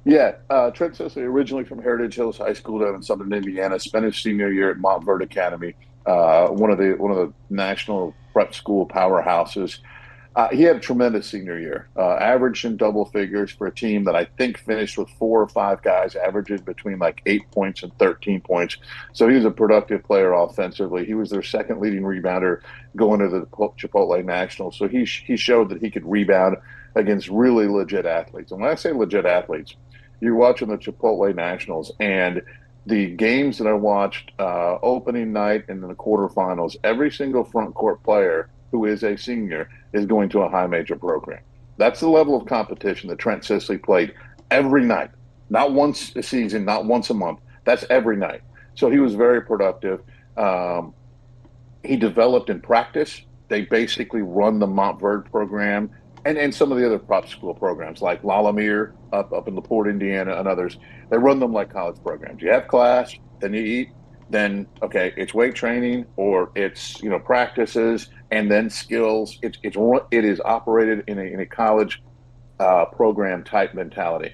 Yeah, Trent Sisley, originally from Heritage Hills High School down in Southern Indiana, spent his senior year at Montverde Academy, one of the national prep school powerhouses. He had a tremendous senior year, averaged in double figures for a team that I think finished with 4 or 5 guys averaging between like 8 points and 13 points. So he was a productive player offensively. He was their second leading rebounder going to the Chipotle Nationals. So he showed that he could rebound against really legit athletes. And when I say legit athletes, you're watching the Chipotle Nationals and the games that I watched opening night and in the quarterfinals, every single front court player who is a senior is going to a high major program. That's the level of competition that Trent Sisley played every night, not once a season, not once a month. That's every night. So he was very productive. He developed in practice. They basically run the Montverde program and some of the other prep school programs like Lalamere up in LaPorte, Indiana, and others. They run them like college programs. You have class, then you eat, then okay, it's weight training or it's practices and then skills. It is operated in a college program type mentality.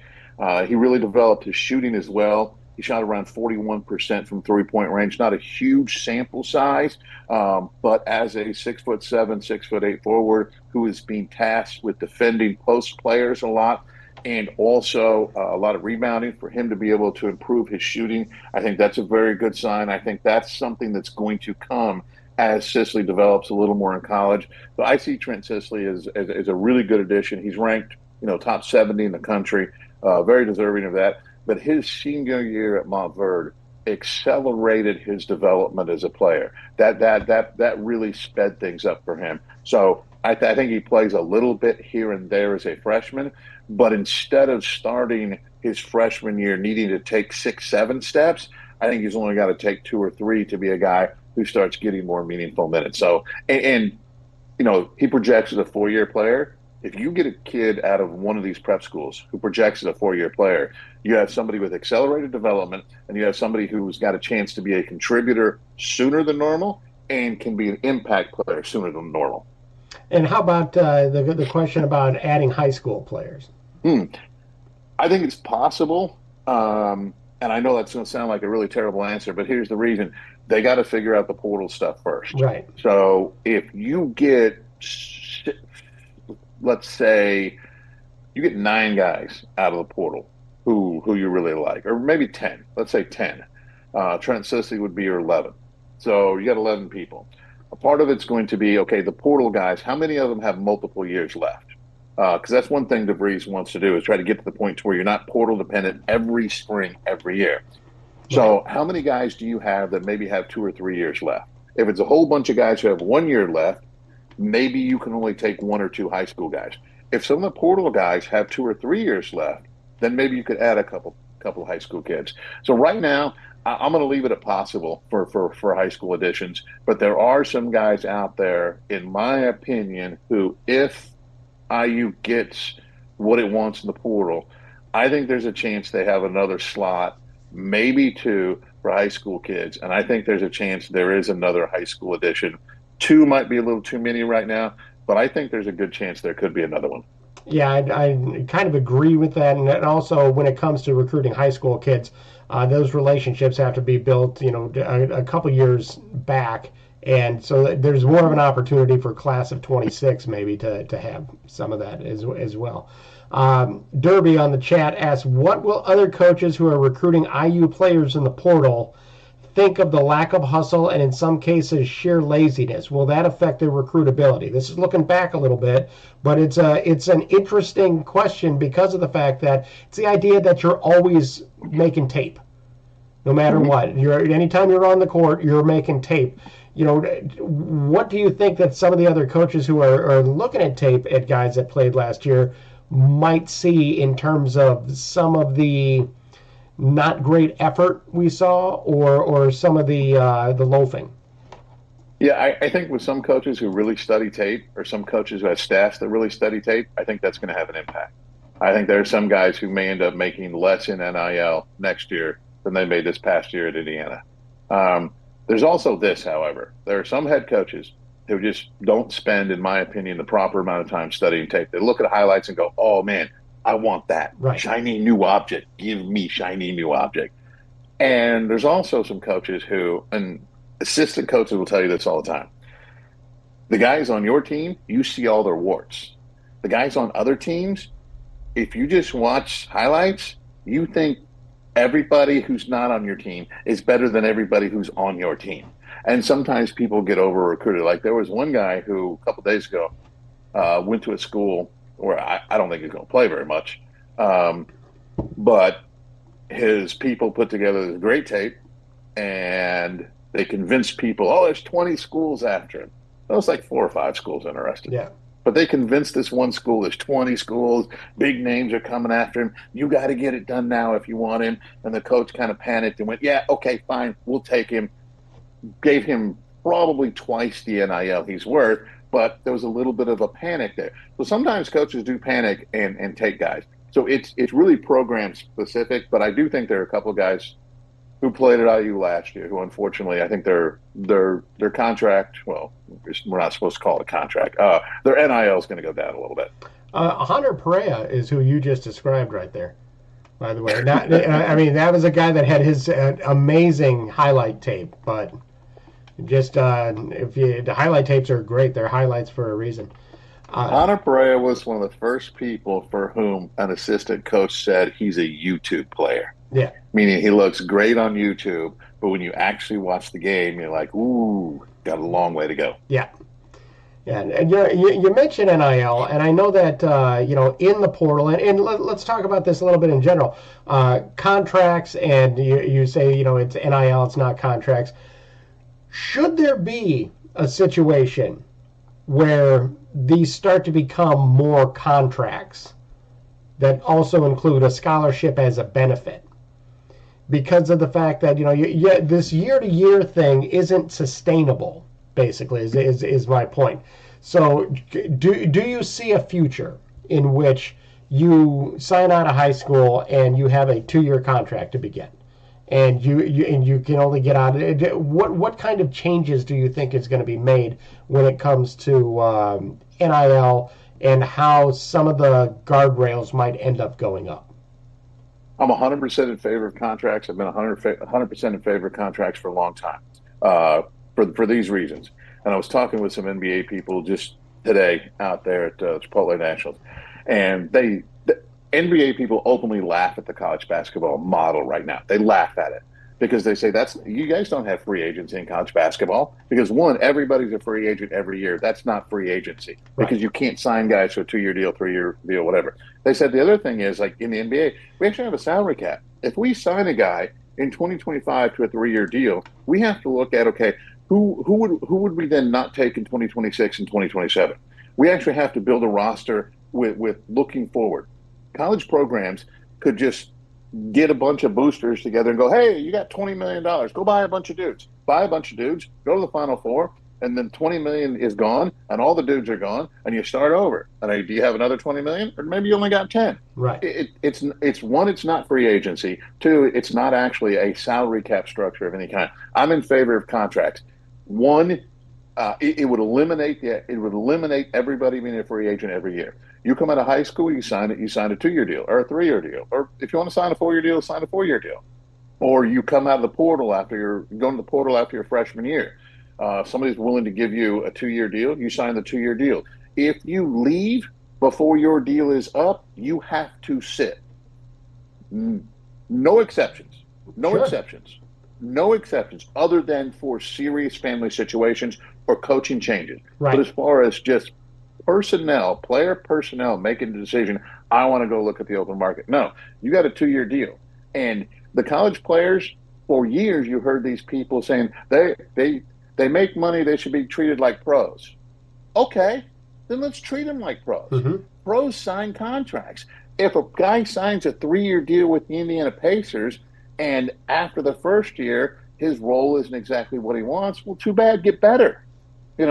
He really developed his shooting as well. He shot around 41% from 3-point range. Not a huge sample size, but as a 6'7", 6'8" forward who is being tasked with defending post players a lot and also a lot of rebounding, for him to be able to improve his shooting, I think that's a very good sign. I think that's something that's going to come as Sisley develops a little more in college. But I see Trent Sisley as a really good addition. He's ranked, top 70 in the country, very deserving of that. But his senior year at Montverde accelerated his development as a player. That really sped things up for him. So I think he plays a little bit here and there as a freshman, but instead of starting his freshman year needing to take 6, 7 steps, I think he's only got to take 2 or 3 to be a guy who starts getting more meaningful minutes. So, and he projects as a 4-year player. If you get a kid out of one of these prep schools who projects as a 4-year player, you have somebody with accelerated development and you have somebody who's got a chance to be a contributor sooner than normal and can be an impact player sooner than normal. And how about the question about adding high school players? I think it's possible. And I know that's going to sound like a really terrible answer, but here's the reason. They got to figure out the portal stuff first. Right. So if you get, let's say, you get 9 guys out of the portal who you really like, or maybe 10. Let's say 10. Trent Sisley would be your 11. So you got 11 people. A part of it's going to be, okay, the portal guys, how many of them have multiple years left? Because that's one thing DeVries wants to do, is try to get to the point to where you're not portal dependent every spring, every year. So how many guys do you have that maybe have 2 or 3 years left? If it's a whole bunch of guys who have 1 year left, maybe you can only take 1 or 2 high school guys. If some of the portal guys have 2 or 3 years left, then maybe you could add a couple high school kids. So right now, I'm going to leave it at possible for high school additions. But there are some guys out there, in my opinion, who, if IU gets what it wants in the portal, I think there's a chance they have another slot, maybe 2, for high school kids. And I think there's a chance there is another high school addition. 2 might be a little too many right now, but I think there's a good chance there could be another one. Yeah, I kind of agree with that. And also, when it comes to recruiting high school kids, those relationships have to be built, a couple years back. And so there's more of an opportunity for class of 26 maybe to have some of that as well. Derby on the chat asks, what will other coaches who are recruiting IU players in the portal think of the lack of hustle and in some cases sheer laziness? Will that affect their recruitability? This is looking back a little bit, but it's an interesting question because of the fact that it's the idea that you're always making tape, no matter what. Anytime you're on the court, you're making tape. What do you think that some of the other coaches who are looking at tape at guys that played last year might see in terms of some of the not great effort we saw, or some of the loafing? Yeah, I think with some coaches who really study tape, or some coaches who have staffs that really study tape, I think that's going to have an impact. I think there are some guys who may end up making less in NIL next year than they made this past year at Indiana. There's also this, however. There are some head coaches who just don't spend, in my opinion, the proper amount of time studying tape. They look at highlights and go, oh, man, I want that. Right. Shiny new object. Give me shiny new object. And there's also some coaches who, and assistant coaches will tell you this all the time, The guys on your team, you see all their warts. The guys on other teams, if you just watch highlights, you think everybody who's not on your team is better than everybody who's on your team. And sometimes people get over recruited. Like there was one guy who a couple days ago went to a school where I don't think he's going to play very much. But his people put together this great tape and they convinced people, oh, there's 20 schools after him. There was like 4 or 5 schools interested. Yeah. But they convinced this one school, there's 20 schools, big names are coming after him. You got to get it done now if you want him. And the coach kind of panicked and went, yeah, okay, fine, we'll take him. Gave him probably twice the NIL he's worth, but there was a little bit of a panic there. So sometimes coaches do panic and take guys. So it's really program specific, but I do think there are a couple of guys who played at IU last year who unfortunately I think their contract, well, we're not supposed to call it a contract. Their NIL is going to go down a little bit. Hunter Perea is who you just described right there, by the way. I mean, that was a guy that had his amazing highlight tape, but just the highlight tapes are great. They're highlights for a reason. Hunter Perea was one of the first people for whom an assistant coach said he's a YouTube player. Yeah. Meaning he looks great on YouTube, but when you actually watch the game, you're like, ooh, got a long way to go. Yeah. Yeah, and you mentioned NIL, and I know that, in the portal, and let's talk about this a little bit in general. Contracts, and you say, it's NIL, it's not contracts. Should there be a situation where these start to become more contracts that also include a scholarship as a benefit? Because of the fact that, this year-to-year thing isn't sustainable, basically, is my point. So do you see a future in which you sign out of high school and you have a 2-year contract to begin? And you can only get out. What kind of changes do you think is going to be made when it comes to NIL and how some of the guardrails might end up going up? I'm 100% in favor of contracts. I've been 100% in favor of contracts for a long time for these reasons. And I was talking with some NBA people just today out there at Chipotle Nationals, and the NBA people openly laugh at the college basketball model right now. They laugh at it because they say you guys don't have free agency in college basketball because one, everybody's a free agent every year. That's not free agency because you can't sign guys to a 2-year deal, 3-year deal, whatever. They said the other thing is like in the NBA, we actually have a salary cap. If we sign a guy in 2025 to a 3-year deal, we have to look at, okay, who would we then not take in 2026 and 2027? We actually have to build a roster with looking forward. College programs could just get a bunch of boosters together and go, hey, you got $20 million. Go buy a bunch of dudes. Buy a bunch of dudes, go to the Final Four, and then $20 million is gone, and all the dudes are gone, and you start over. And do you have another $20 million? Or maybe you only got 10. Right. It's one, it's not free agency. 2, it's not actually a salary cap structure of any kind. I'm in favor of contracts. 1, it would eliminate everybody being a free agent every year. You come out of high school, you sign a 2-year deal or a 3-year deal, or if you want to sign a 4-year deal, sign a 4-year deal. Or you come out of the portal after your freshman year. Somebody's willing to give you a 2-year deal, you sign the 2-year deal. If you leave before your deal is up, you have to sit. No exceptions. No exceptions other than for serious family situations or coaching changes. Right. But as far as just player personnel making the decision, I want to go look at the open market. No, you got a 2-year deal. And the college players, for years, you heard these people saying they make money, they should be treated like pros. Okay, then let's treat them like pros. Mm-hmm. Pros sign contracts. If a guy signs a 3-year deal with the Indiana Pacers and after the first year, his role isn't exactly what he wants, well, too bad, get better. You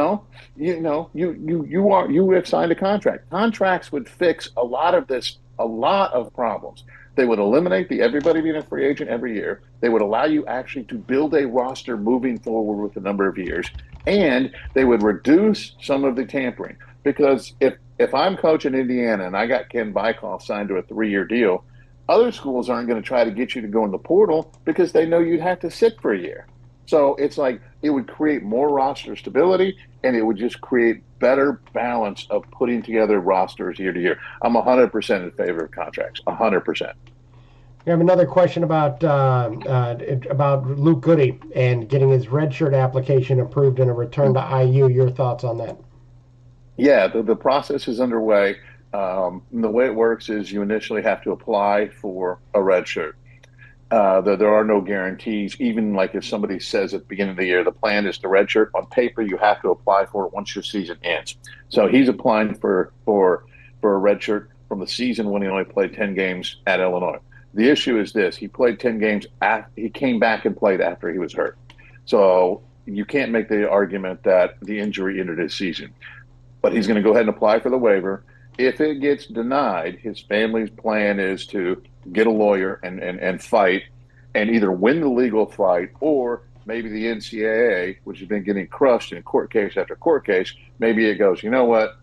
have signed a contract. Contracts would fix a lot of problems. They would eliminate everybody being a free agent every year. They would allow you actually to build a roster moving forward with a number of years. And they would reduce some of the tampering. Because if I'm coaching Indiana and I got Ken Bykoff signed to a 3-year deal, other schools aren't going to try to get you to go in the portal because they know you'd have to sit for a year. So it's like it would create more roster stability, and it would just create better balance of putting together rosters year to year. I'm 100% in favor of contracts, 100%. We have another question about Luke Goody and getting his redshirt application approved and a return to IU. Your thoughts on that? Yeah, the process is underway. The way it works is you initially have to apply for a red shirt. There are no guarantees. Even like if somebody says at the beginning of the year the plan is to redshirt, on paper you have to apply for it once your season ends. So he's applying for a redshirt from the season when he only played 10 games at Illinois. The issue is this: he played 10 games after he came back and played after he was hurt. So you can't make the argument that the injury ended his season. But he's going to go ahead and apply for the waiver. If it gets denied, his family's plan is to get a lawyer and fight and either win the legal fight, or maybe the NCAA, which has been getting crushed in court case after court case, maybe it goes, you know what?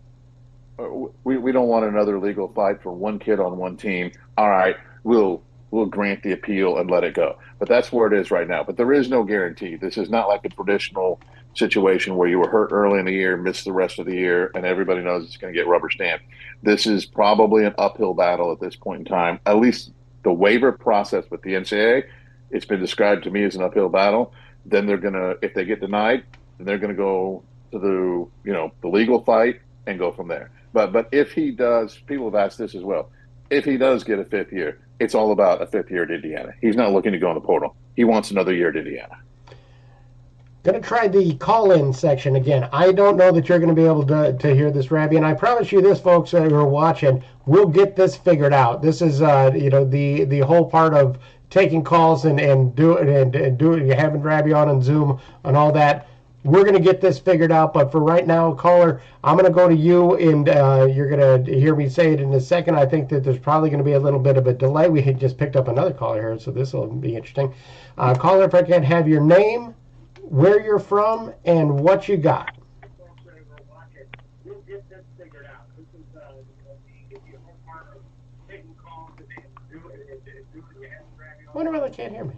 We don't want another legal fight for one kid on one team. All right, we'll grant the appeal and let it go. But that's where it is right now. But there is no guarantee. This is not like a traditional situation where you were hurt early in the year, missed the rest of the year, and everybody knows it's going to get rubber stamped. This is probably an uphill battle at this point in time. At least the waiver process with the NCAA, it's been described to me as an uphill battle. Then they're going to, if they get denied, then they're going to go to the legal fight and go from there. But if he does, people have asked this as well. If he does get a fifth year, it's all about a fifth year at Indiana. He's not looking to go in the portal. He wants another year at Indiana. Going to try the call-in section again. I don't know that you're going to be able to hear this, Rabby, and I promise you this, folks who are watching, we'll get this figured out. This is, the whole part of taking calls and having Rabby on Zoom and all that. We're going to get this figured out, but for right now, caller, I'm going to go to you, and you're going to hear me say it in a second. I think that there's probably going to be a little bit of a delay. We had just picked up another caller here, so this will be interesting. Caller, if I can have your name, where you're from, and what you got. Wonder why they can't hear me.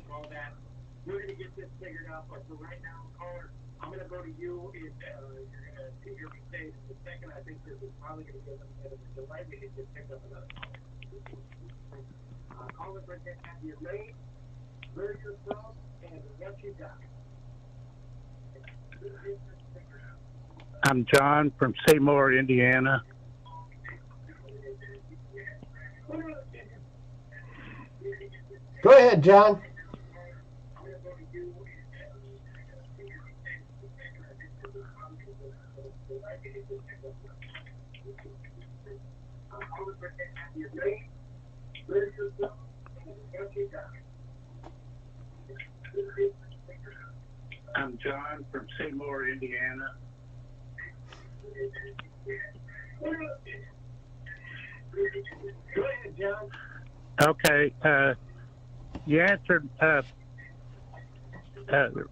We're going to get this figured out, but for right now, caller, I'm going to go to you, and you're going to hear me say it in a second. I think this is probably going to give them a bit of a delay. We had just picked up another caller. Caller, if I can have your name, where you're from, and what you got. I'm John from Seymour, Indiana. Go ahead, John. I'm John from Seymour, Indiana. Go ahead, John. Okay, you answered,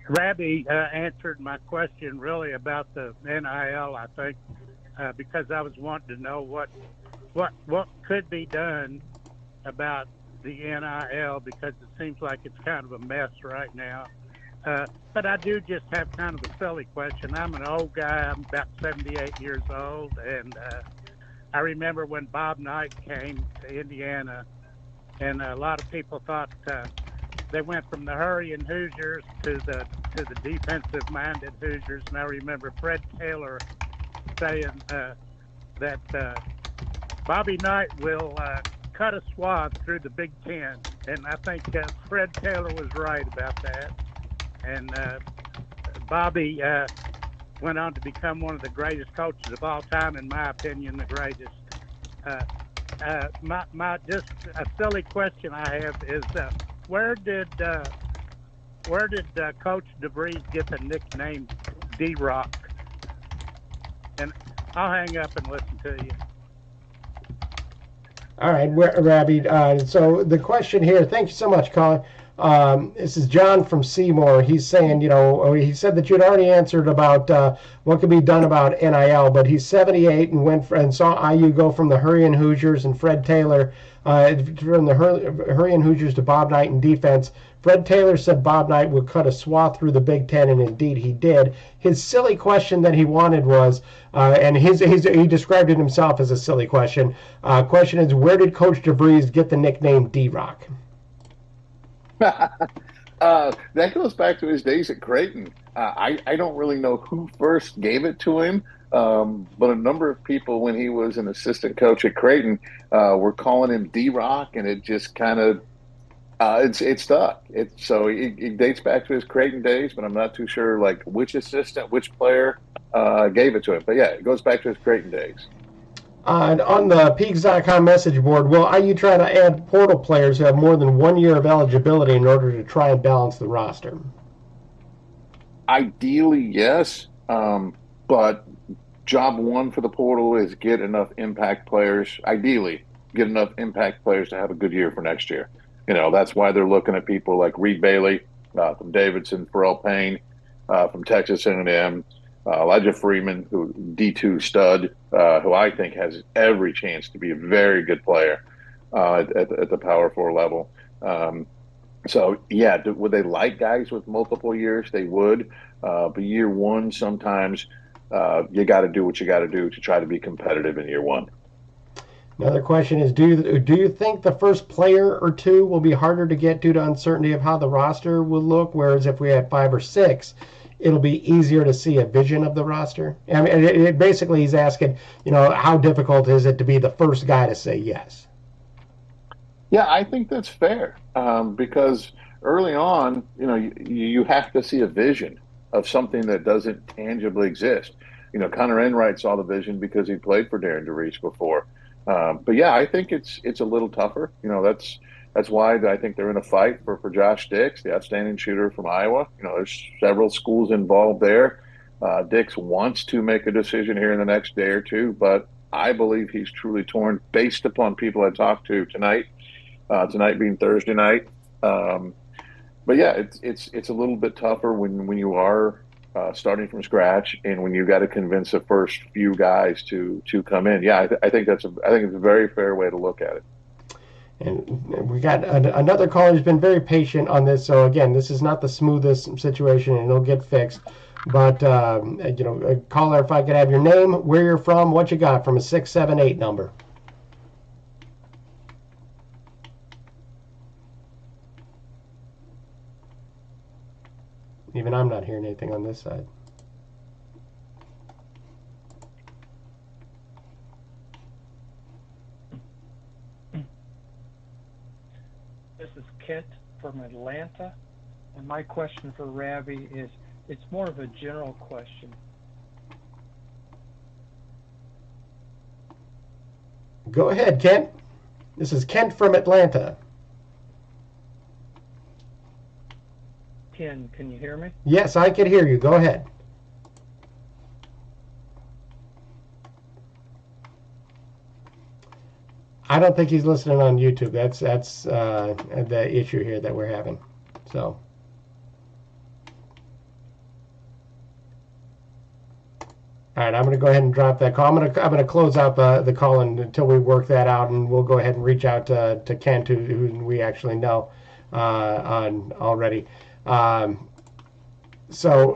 Rabby answered my question really about the NIL, I think, because I was wanting to know what could be done about the NIL, because it seems like it's kind of a mess right now. But I do just have kind of a silly question. I'm an old guy. I'm about 78 years old, and I remember when Bob Knight came to Indiana, and a lot of people thought they went from the hurrying Hoosiers to the defensive-minded Hoosiers. And I remember Fred Taylor saying that Bobby Knight will cut a swath through the Big Ten, and I think Fred Taylor was right about that. And Bobby went on to become one of the greatest coaches of all time, in my opinion, the greatest. My just a silly question I have is where did Coach DeVries get the nickname D-Rock? And I'll hang up and listen to you. All right, Rabby. So the question here, thank you so much, caller. This is John from Seymour. He's saying, he said that you'd already answered about what could be done about NIL, but he's 78 and saw IU go from the Hurricane Hoosiers and Fred Taylor, from the Hurricane Hoosiers to Bob Knight in defense. Fred Taylor said Bob Knight would cut a swath through the Big Ten, and indeed he did. His silly question that he wanted was, and he described it himself as a silly question. Question is, where did Coach DeVries get the nickname D-Rock? That goes back to his days at Creighton. I don't really know who first gave it to him, but a number of people, when he was an assistant coach at Creighton, were calling him D-Rock, and it just kind of it stuck. It dates back to his Creighton days, but I'm not too sure like which assistant, which player gave it to him. But yeah, it goes back to his Creighton days. On the Peegs.com message board, will IU try to add portal players who have more than 1 year of eligibility in order to try and balance the roster? Ideally, yes. But job one for the portal is get enough impact players. Ideally, get enough impact players to have a good year for next year. That's why they're looking at people like Reed Bailey from Davidson, Pharrell Payne from Texas A&M, Elijah Freeman, who D2 stud, who I think has every chance to be a very good player at the Power 4 level. So, yeah, would they like guys with multiple years? They would. But year one, sometimes you got to do what you got to do to try to be competitive in year one. Another question is, do you think the first player or two will be harder to get due to uncertainty of how the roster will look, whereas if we had 5 or 6, it'll be easier to see a vision of the roster? I mean, basically he's asking, how difficult is it to be the first guy to say yes? Yeah, I think that's fair because early on, you have to see a vision of something that doesn't tangibly exist. Connor Enright saw the vision because he played for Darian DeVries before. But yeah, I think it's a little tougher. That's why I think they're in a fight for Josh Dix, the outstanding shooter from Iowa. There's several schools involved there. Dix wants to make a decision here in the next day or two, but I believe he's truly torn based upon people I talked to tonight. Tonight being Thursday night. But yeah, it's a little bit tougher when you are starting from scratch and when you got to convince the first few guys to come in. Yeah, I think it's a very fair way to look at it. And we got another caller who's been very patient on this. So again, this is not the smoothest situation, and it'll get fixed. But caller, if I could have your name, where you're from, what you got from a 678 number. Even I'm not hearing anything on this side. This is Kent from Atlanta, and my question for Ravi is, it's more of a general question. Go ahead, Kent. This is Kent from Atlanta. Ken, can you hear me? Yes, I can hear you. Go ahead. I don't think he's listening on YouTube. That's the issue here that we're having. So. All right, I'm going to go ahead and drop that call. I'm going to close out the call until we work that out, and we'll go ahead and reach out to Kent, who we actually know on already. Rabbi, so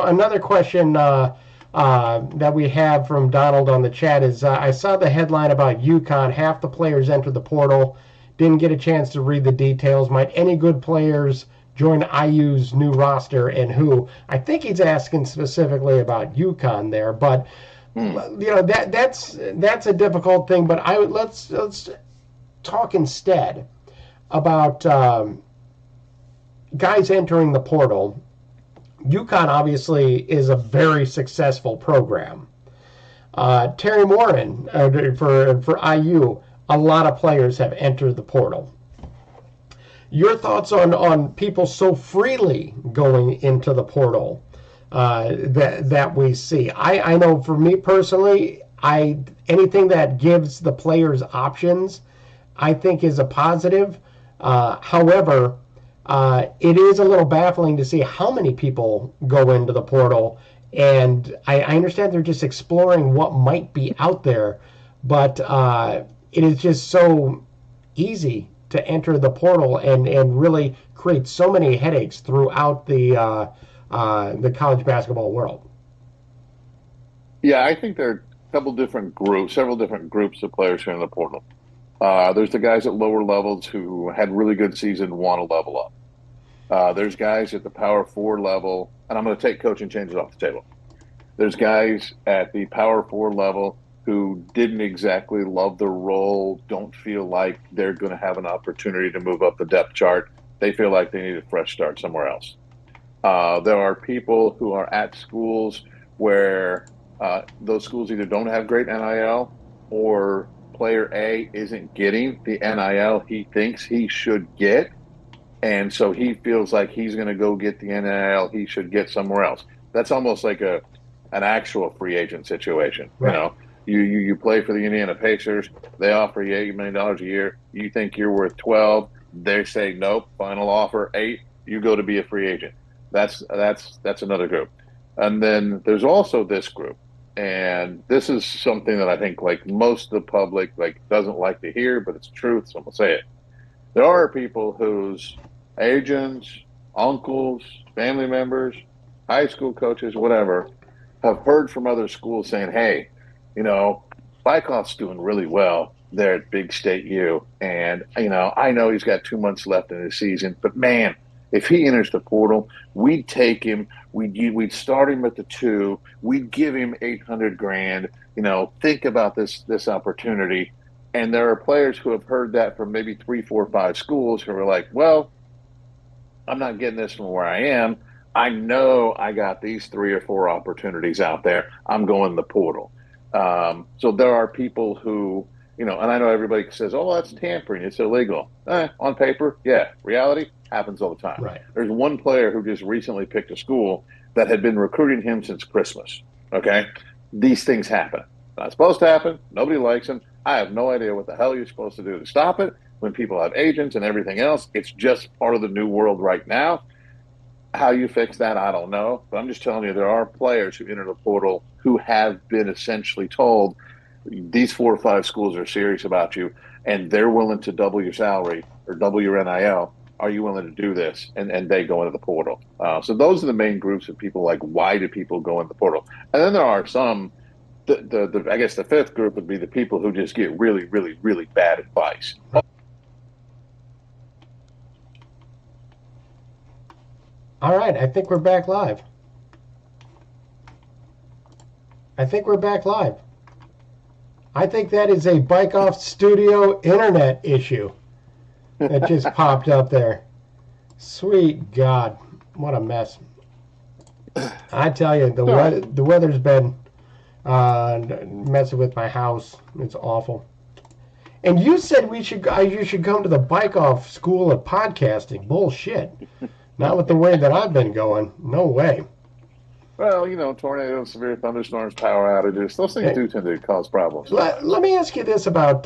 another question that we have from Donald on the chat is, I saw the headline about UConn. Half the players entered the portal. Didn't get a chance to read the details. Might any good players join IU's new roster, and who? I think he's asking specifically about UConn there, but that's a difficult thing. But let's talk instead about guys entering the portal. UConn obviously is a very successful program. Terry Morin for IU, a lot of players have entered the portal. Your thoughts on people so freely going into the portal that we see? I know for me personally, anything that gives the players options, I think is a positive. However, it is a little baffling to see how many people go into the portal. And I understand they're just exploring what might be out there, but it is just so easy to enter the portal and really create so many headaches throughout the college basketball world. Yeah, I think there are a couple different groups, several different groups of players here in the portal. There's the guys at lower levels who had really good season, want to level up. There's guys at the power 4 level, and I'm going to take coaching changes off the table. There's guys at the power 4 level who didn't exactly love the role, don't feel like they're going to have an opportunity to move up the depth chart. They feel like they need a fresh start somewhere else. There are people who are at schools where those schools either don't have great NIL or player A isn't getting the NIL he thinks he should get. And so he feels like he's going to go get the NIL he should get somewhere else. That's almost like an actual free agent situation. Right. You know, you play for the Indiana Pacers. They offer you $8 million a year. You think you're worth 12. They say nope. Final offer 8. You go to be a free agent. That's another group. And then there's also this group. And this is something that I think like most of the public like doesn't like to hear, but it's truth, so I'm gonna say it. There are people whose agents, uncles, family members, high school coaches, whatever, have heard from other schools saying, hey, you know, Bykoff's doing really well there at Big State U. And, you know, I know he's got 2 months left in his season, but man, if he enters the portal, we'd take him. We'd start him at the 2. We'd give him $800,000. You know, think about this opportunity. And there are players who have heard that from maybe 3, 4, 5 schools who are like, well, I'm not getting this from where I am. I know I got these 3 or 4 opportunities out there. I'm going the portal. So there are people who, you know, and I know everybody says, oh, that's tampering. It's illegal. On paper, yeah. Reality happens all the time. Right. There's one player who just recently picked a school that had been recruiting him since Christmas. Okay? These things happen. Not supposed to happen. Nobody likes him. I have no idea what the hell you're supposed to do to stop it when people have agents and everything else. It's just part of the new world right now. How you fix that, I don't know. But I'm just telling you, there are players who enter the portal who have been essentially told these 4 or 5 schools are serious about you and they're willing to double your salary or double your NIL. Are you willing to do this? And they go into the portal. So those are the main groups of people. Like, why do people go in the portal? And then there are some. I guess the 5th group would be the people who just get really, really, really bad advice. All right, I think we're back live. I think that is a Bykoff Studio internet issue that just popped up there. Sweet God, what a mess. I tell you, the weather's been messing with my house. It's awful. And you said you should come to the Bykoff School of Podcasting. Bullshit. Not with the way that I've been going. No way. Well, you know, tornadoes, severe thunderstorms, power outages, those things do tend to cause problems. Let me ask you this about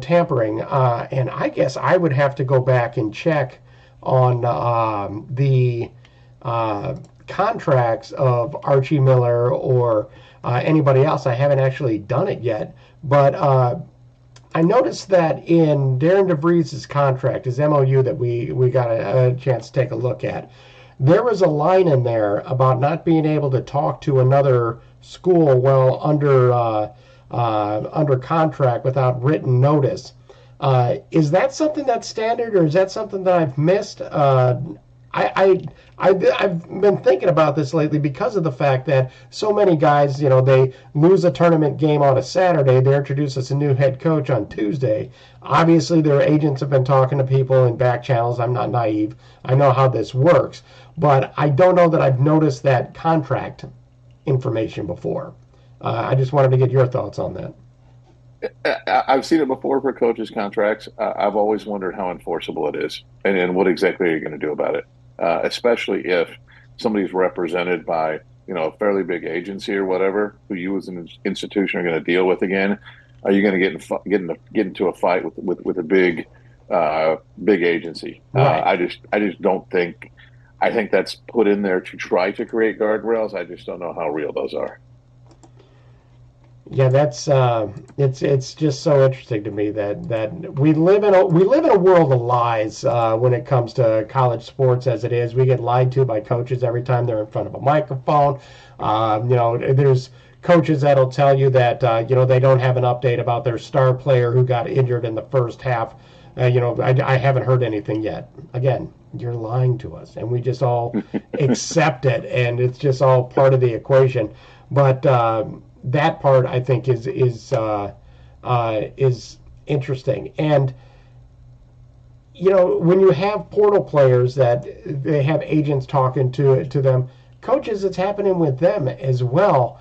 tampering. And I guess I would have to go back and check on the contracts of Archie Miller or anybody else. I haven't actually done it yet. But I noticed that in Darian DeVries' contract, his MOU that we got a chance to take a look at, there was a line in there about not being able to talk to another school while under contract without written notice. Is that something that's standard, or is that something that I've missed? I've been thinking about this lately because of the fact that so many guys, you know, they lose a tournament game on a Saturday. They introduce us a new head coach on Tuesday. Obviously, their agents have been talking to people in back channels. I'm not naive. I know how this works. But I don't know that I've noticed that contract information before. I just wanted to get your thoughts on that. I've seen it before for coaches' contracts. I've always wondered how enforceable it is and what exactly are you going to do about it, especially if somebody's represented by, you know, a fairly big agency or whatever who you as an institution are going to deal with again. are you going to get into a fight with a big agency? Right. I just don't think. I think that's put in there to try to create guardrails. I just don't know how real those are. Yeah, that's it's just so interesting to me that we live in a world of lies when it comes to college sports as it is. We get lied to by coaches every time they're in front of a microphone. There's coaches that'll tell you that they don't have an update about their star player who got injured in the first half. I haven't heard anything yet. Again, you're lying to us, and we just all accept it, and it's just all part of the equation. But that part I think is interesting. And when you have portal players that they have agents talking to them, coaches, it's happening with them as well.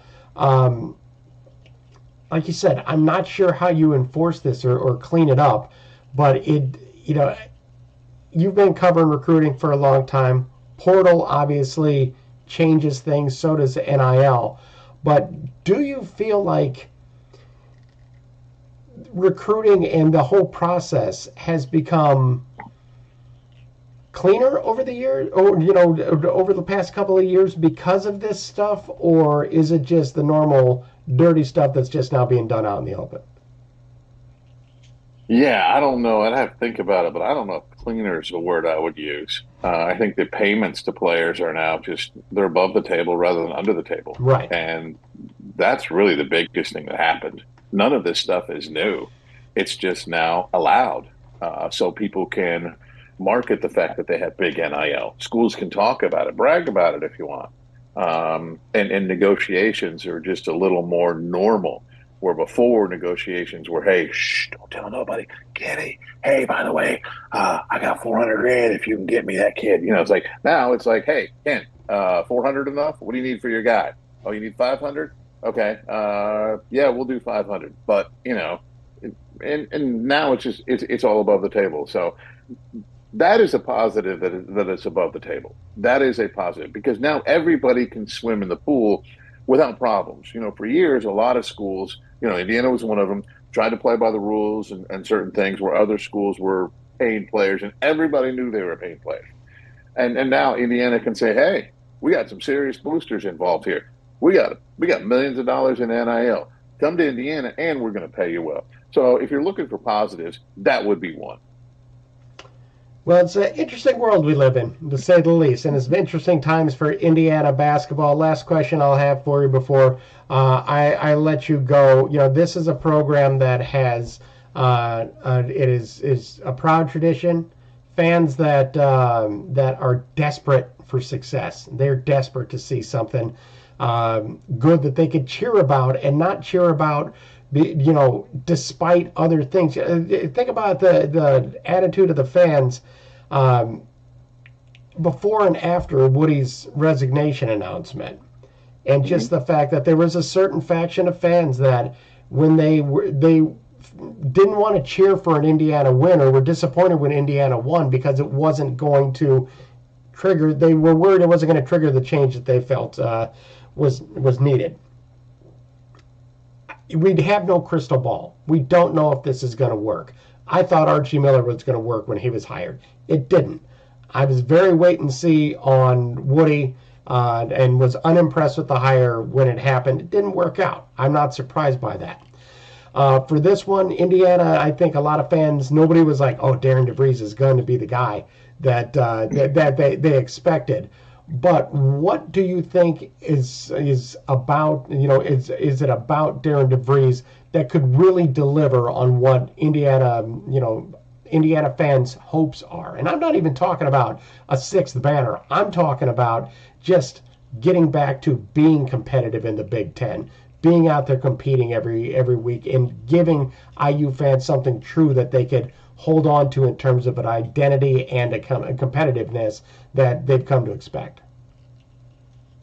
Like you said, I'm not sure how you enforce this or clean it up, but you've been covering recruiting for a long time. Portal obviously changes things, so does NIL. But do you feel like recruiting and the whole process has become cleaner over the year, or over the past couple of years because of this stuff, or is it just the normal dirty stuff that's just now being done out in the open? Yeah, I don't know. I'd have to think about it, but I don't know if cleaner is the word I would use. I think the payments to players are now they're above the table rather than under the table. Right. And that's really the biggest thing that happened. None of this stuff is new. It's just now allowed. So people can market the fact that they have big NIL. Schools can talk about it, brag about it if you want. And negotiations are just a little more normal. Where before negotiations were, hey, shh, don't tell nobody, Kenny. Hey, by the way, I got $400,000 if you can get me that kid. It's like now it's like, hey, Ken, 400 enough? What do you need for your guy? Oh, you need 500? Okay, yeah, we'll do 500. But and now it's all above the table. So that is a positive that it's above the table. That is a positive because now everybody can swim in the pool without problems. For years, a lot of schools, Indiana was one of them, tried to play by the rules and certain things where other schools were paying players and everybody knew they were paying players. And now Indiana can say, hey, we got some serious boosters involved here. We got millions of dollars in NIL. Come to Indiana and we're going to pay you well. So if you're looking for positives, that would be one. Well, it's an interesting world we live in, to say the least, and it's interesting times for Indiana basketball. Last question I'll have for you before I let you go. This is a program that has it is a proud tradition. Fans that are desperate for success. They're desperate to see something good that they could cheer about and not cheer about. Despite other things. Think about the attitude of the fans before and after Woody's resignation announcement, and just the fact that there was a certain faction of fans that when they didn't want to cheer for an Indiana win or were disappointed when Indiana won because it wasn't going to trigger. They were worried it wasn't going to trigger the change that they felt was needed. We have no crystal ball. We don't know if this is going to work. I thought Archie Miller was going to work when he was hired. It didn't. I was very wait and see on Woody and was unimpressed with the hire when it happened. It didn't work out. I'm not surprised by that. For this one, Indiana, I think a lot of fans, nobody was like, oh, Darian DeVries is going to be the guy that they expected. But what do you think is about, is it about Darian DeVries that could really deliver on what Indiana fans' hopes are? And I'm not even talking about a sixth banner. I'm talking about just getting back to being competitive in the Big Ten, being out there competing every week and giving IU fans something true that they could hold on to in terms of an identity and a competitiveness that they've come to expect.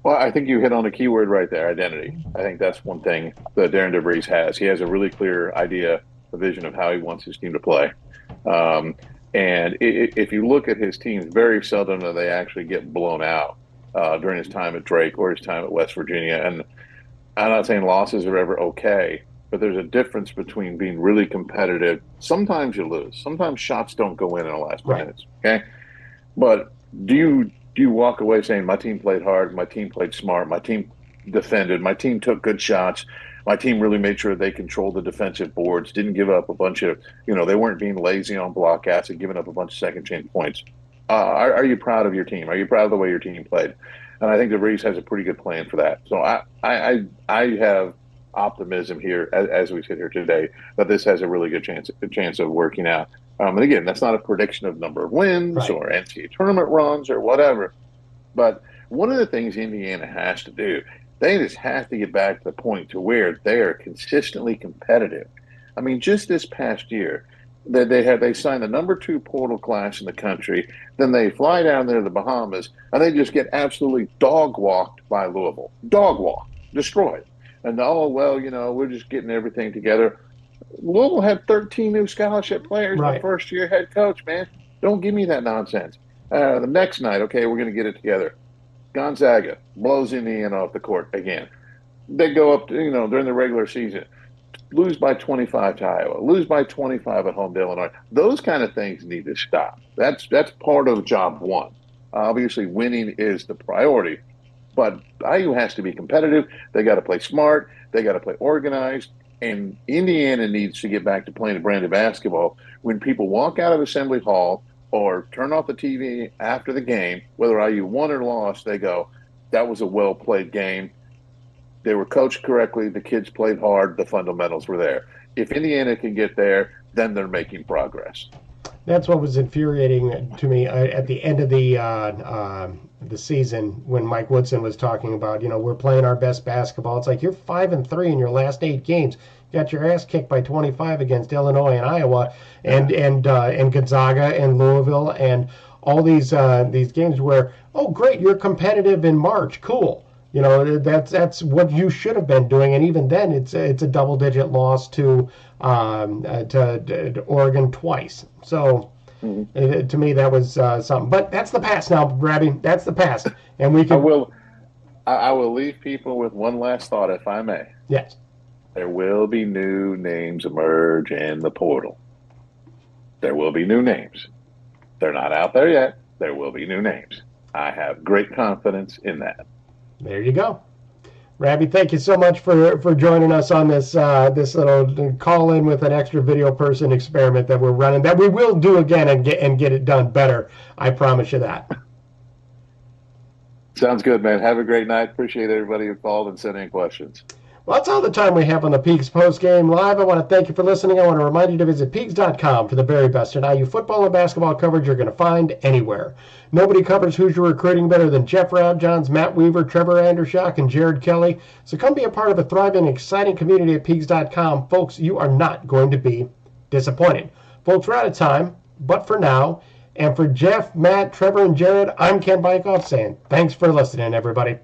Well, I think you hit on a key word right there, identity. I think that's one thing that Darian DeVries has. He has a really clear idea, a vision of how he wants his team to play. And if you look at his teams, very seldom do they actually get blown out during his time at Drake or his time at West Virginia. And I'm not saying losses are ever okay, but there's a difference between being really competitive. Sometimes you lose. Sometimes shots don't go in the last Right. minutes. Okay, but do you walk away saying my team played hard, my team played smart, my team defended, my team took good shots, my team really made sure they controlled the defensive boards, didn't give up a bunch of, they weren't being lazy on block acid, giving up a bunch of second chance points. Are you proud of your team? Are you proud of the way your team played? And I think DeVries has a pretty good plan for that. So I have optimism here as we sit here today that this has a really good chance of working out. And again, that's not a prediction of number of wins Right. or NCAA tournament runs or whatever. But one of the things Indiana has to do, they just have to get back to the point to where they are consistently competitive. I mean, just this past year, they signed the number 2 portal class in the country. Then they fly down there to the Bahamas, and they just get absolutely dog walked by Louisville. Dog walked, destroyed. And we're just getting everything together. Louisville had 13 new scholarship players. Right. The first-year head coach, man. Don't give me that nonsense. The next night, okay, we're going to get it together. Gonzaga blows Indiana off the court again. They go up, during the regular season, lose by 25 to Iowa, lose by 25 at home to Illinois. Those kind of things need to stop. That's part of job one. Obviously, winning is the priority, but IU has to be competitive. They got to play smart. They got to play organized. And Indiana needs to get back to playing a brand of basketball. When people walk out of Assembly Hall or turn off the TV after the game, whether IU won or lost, they go, that was a well-played game. They were coached correctly. The kids played hard. The fundamentals were there. If Indiana can get there, then they're making progress. That's what was infuriating to me at the end of the season when Mike Woodson was talking about, we're playing our best basketball. It's like you're 5-3 in your last 8 games. You got your ass kicked by 25 against Illinois and Iowa and Gonzaga and Louisville and all these games where, oh great, you're competitive in March, cool. That's what you should have been doing, and even then, it's a double-digit loss to Oregon twice. So, to me, that was something. But that's the past now, Rabby. That's the past, and we can. I will leave people with one last thought, if I may. Yes. There will be new names emerge in the portal. There will be new names. They're not out there yet. There will be new names. I have great confidence in that. There you go. Rabby, thank you so much for joining us on this little call-in with an extra video person experiment that we're running, that we will do again and get it done better. I promise you that. Sounds good, man. Have a great night. Appreciate everybody who called and sent in questions. Well, that's all the time we have on the Peegs Postgame Live. I want to thank you for listening. I want to remind you to visit Peegs.com for the very best in IU football and basketball coverage you're going to find anywhere. Nobody covers Hoosier recruiting better than Jeff Rabjohns, Matt Weaver, Trevor Andershock, and Jared Kelly. So come be a part of a thriving, exciting community at Peegs.com. Folks, you are not going to be disappointed. Folks, we're out of time, but for now, and for Jeff, Matt, Trevor, and Jared, I'm Ken Bykoff saying thanks for listening, everybody.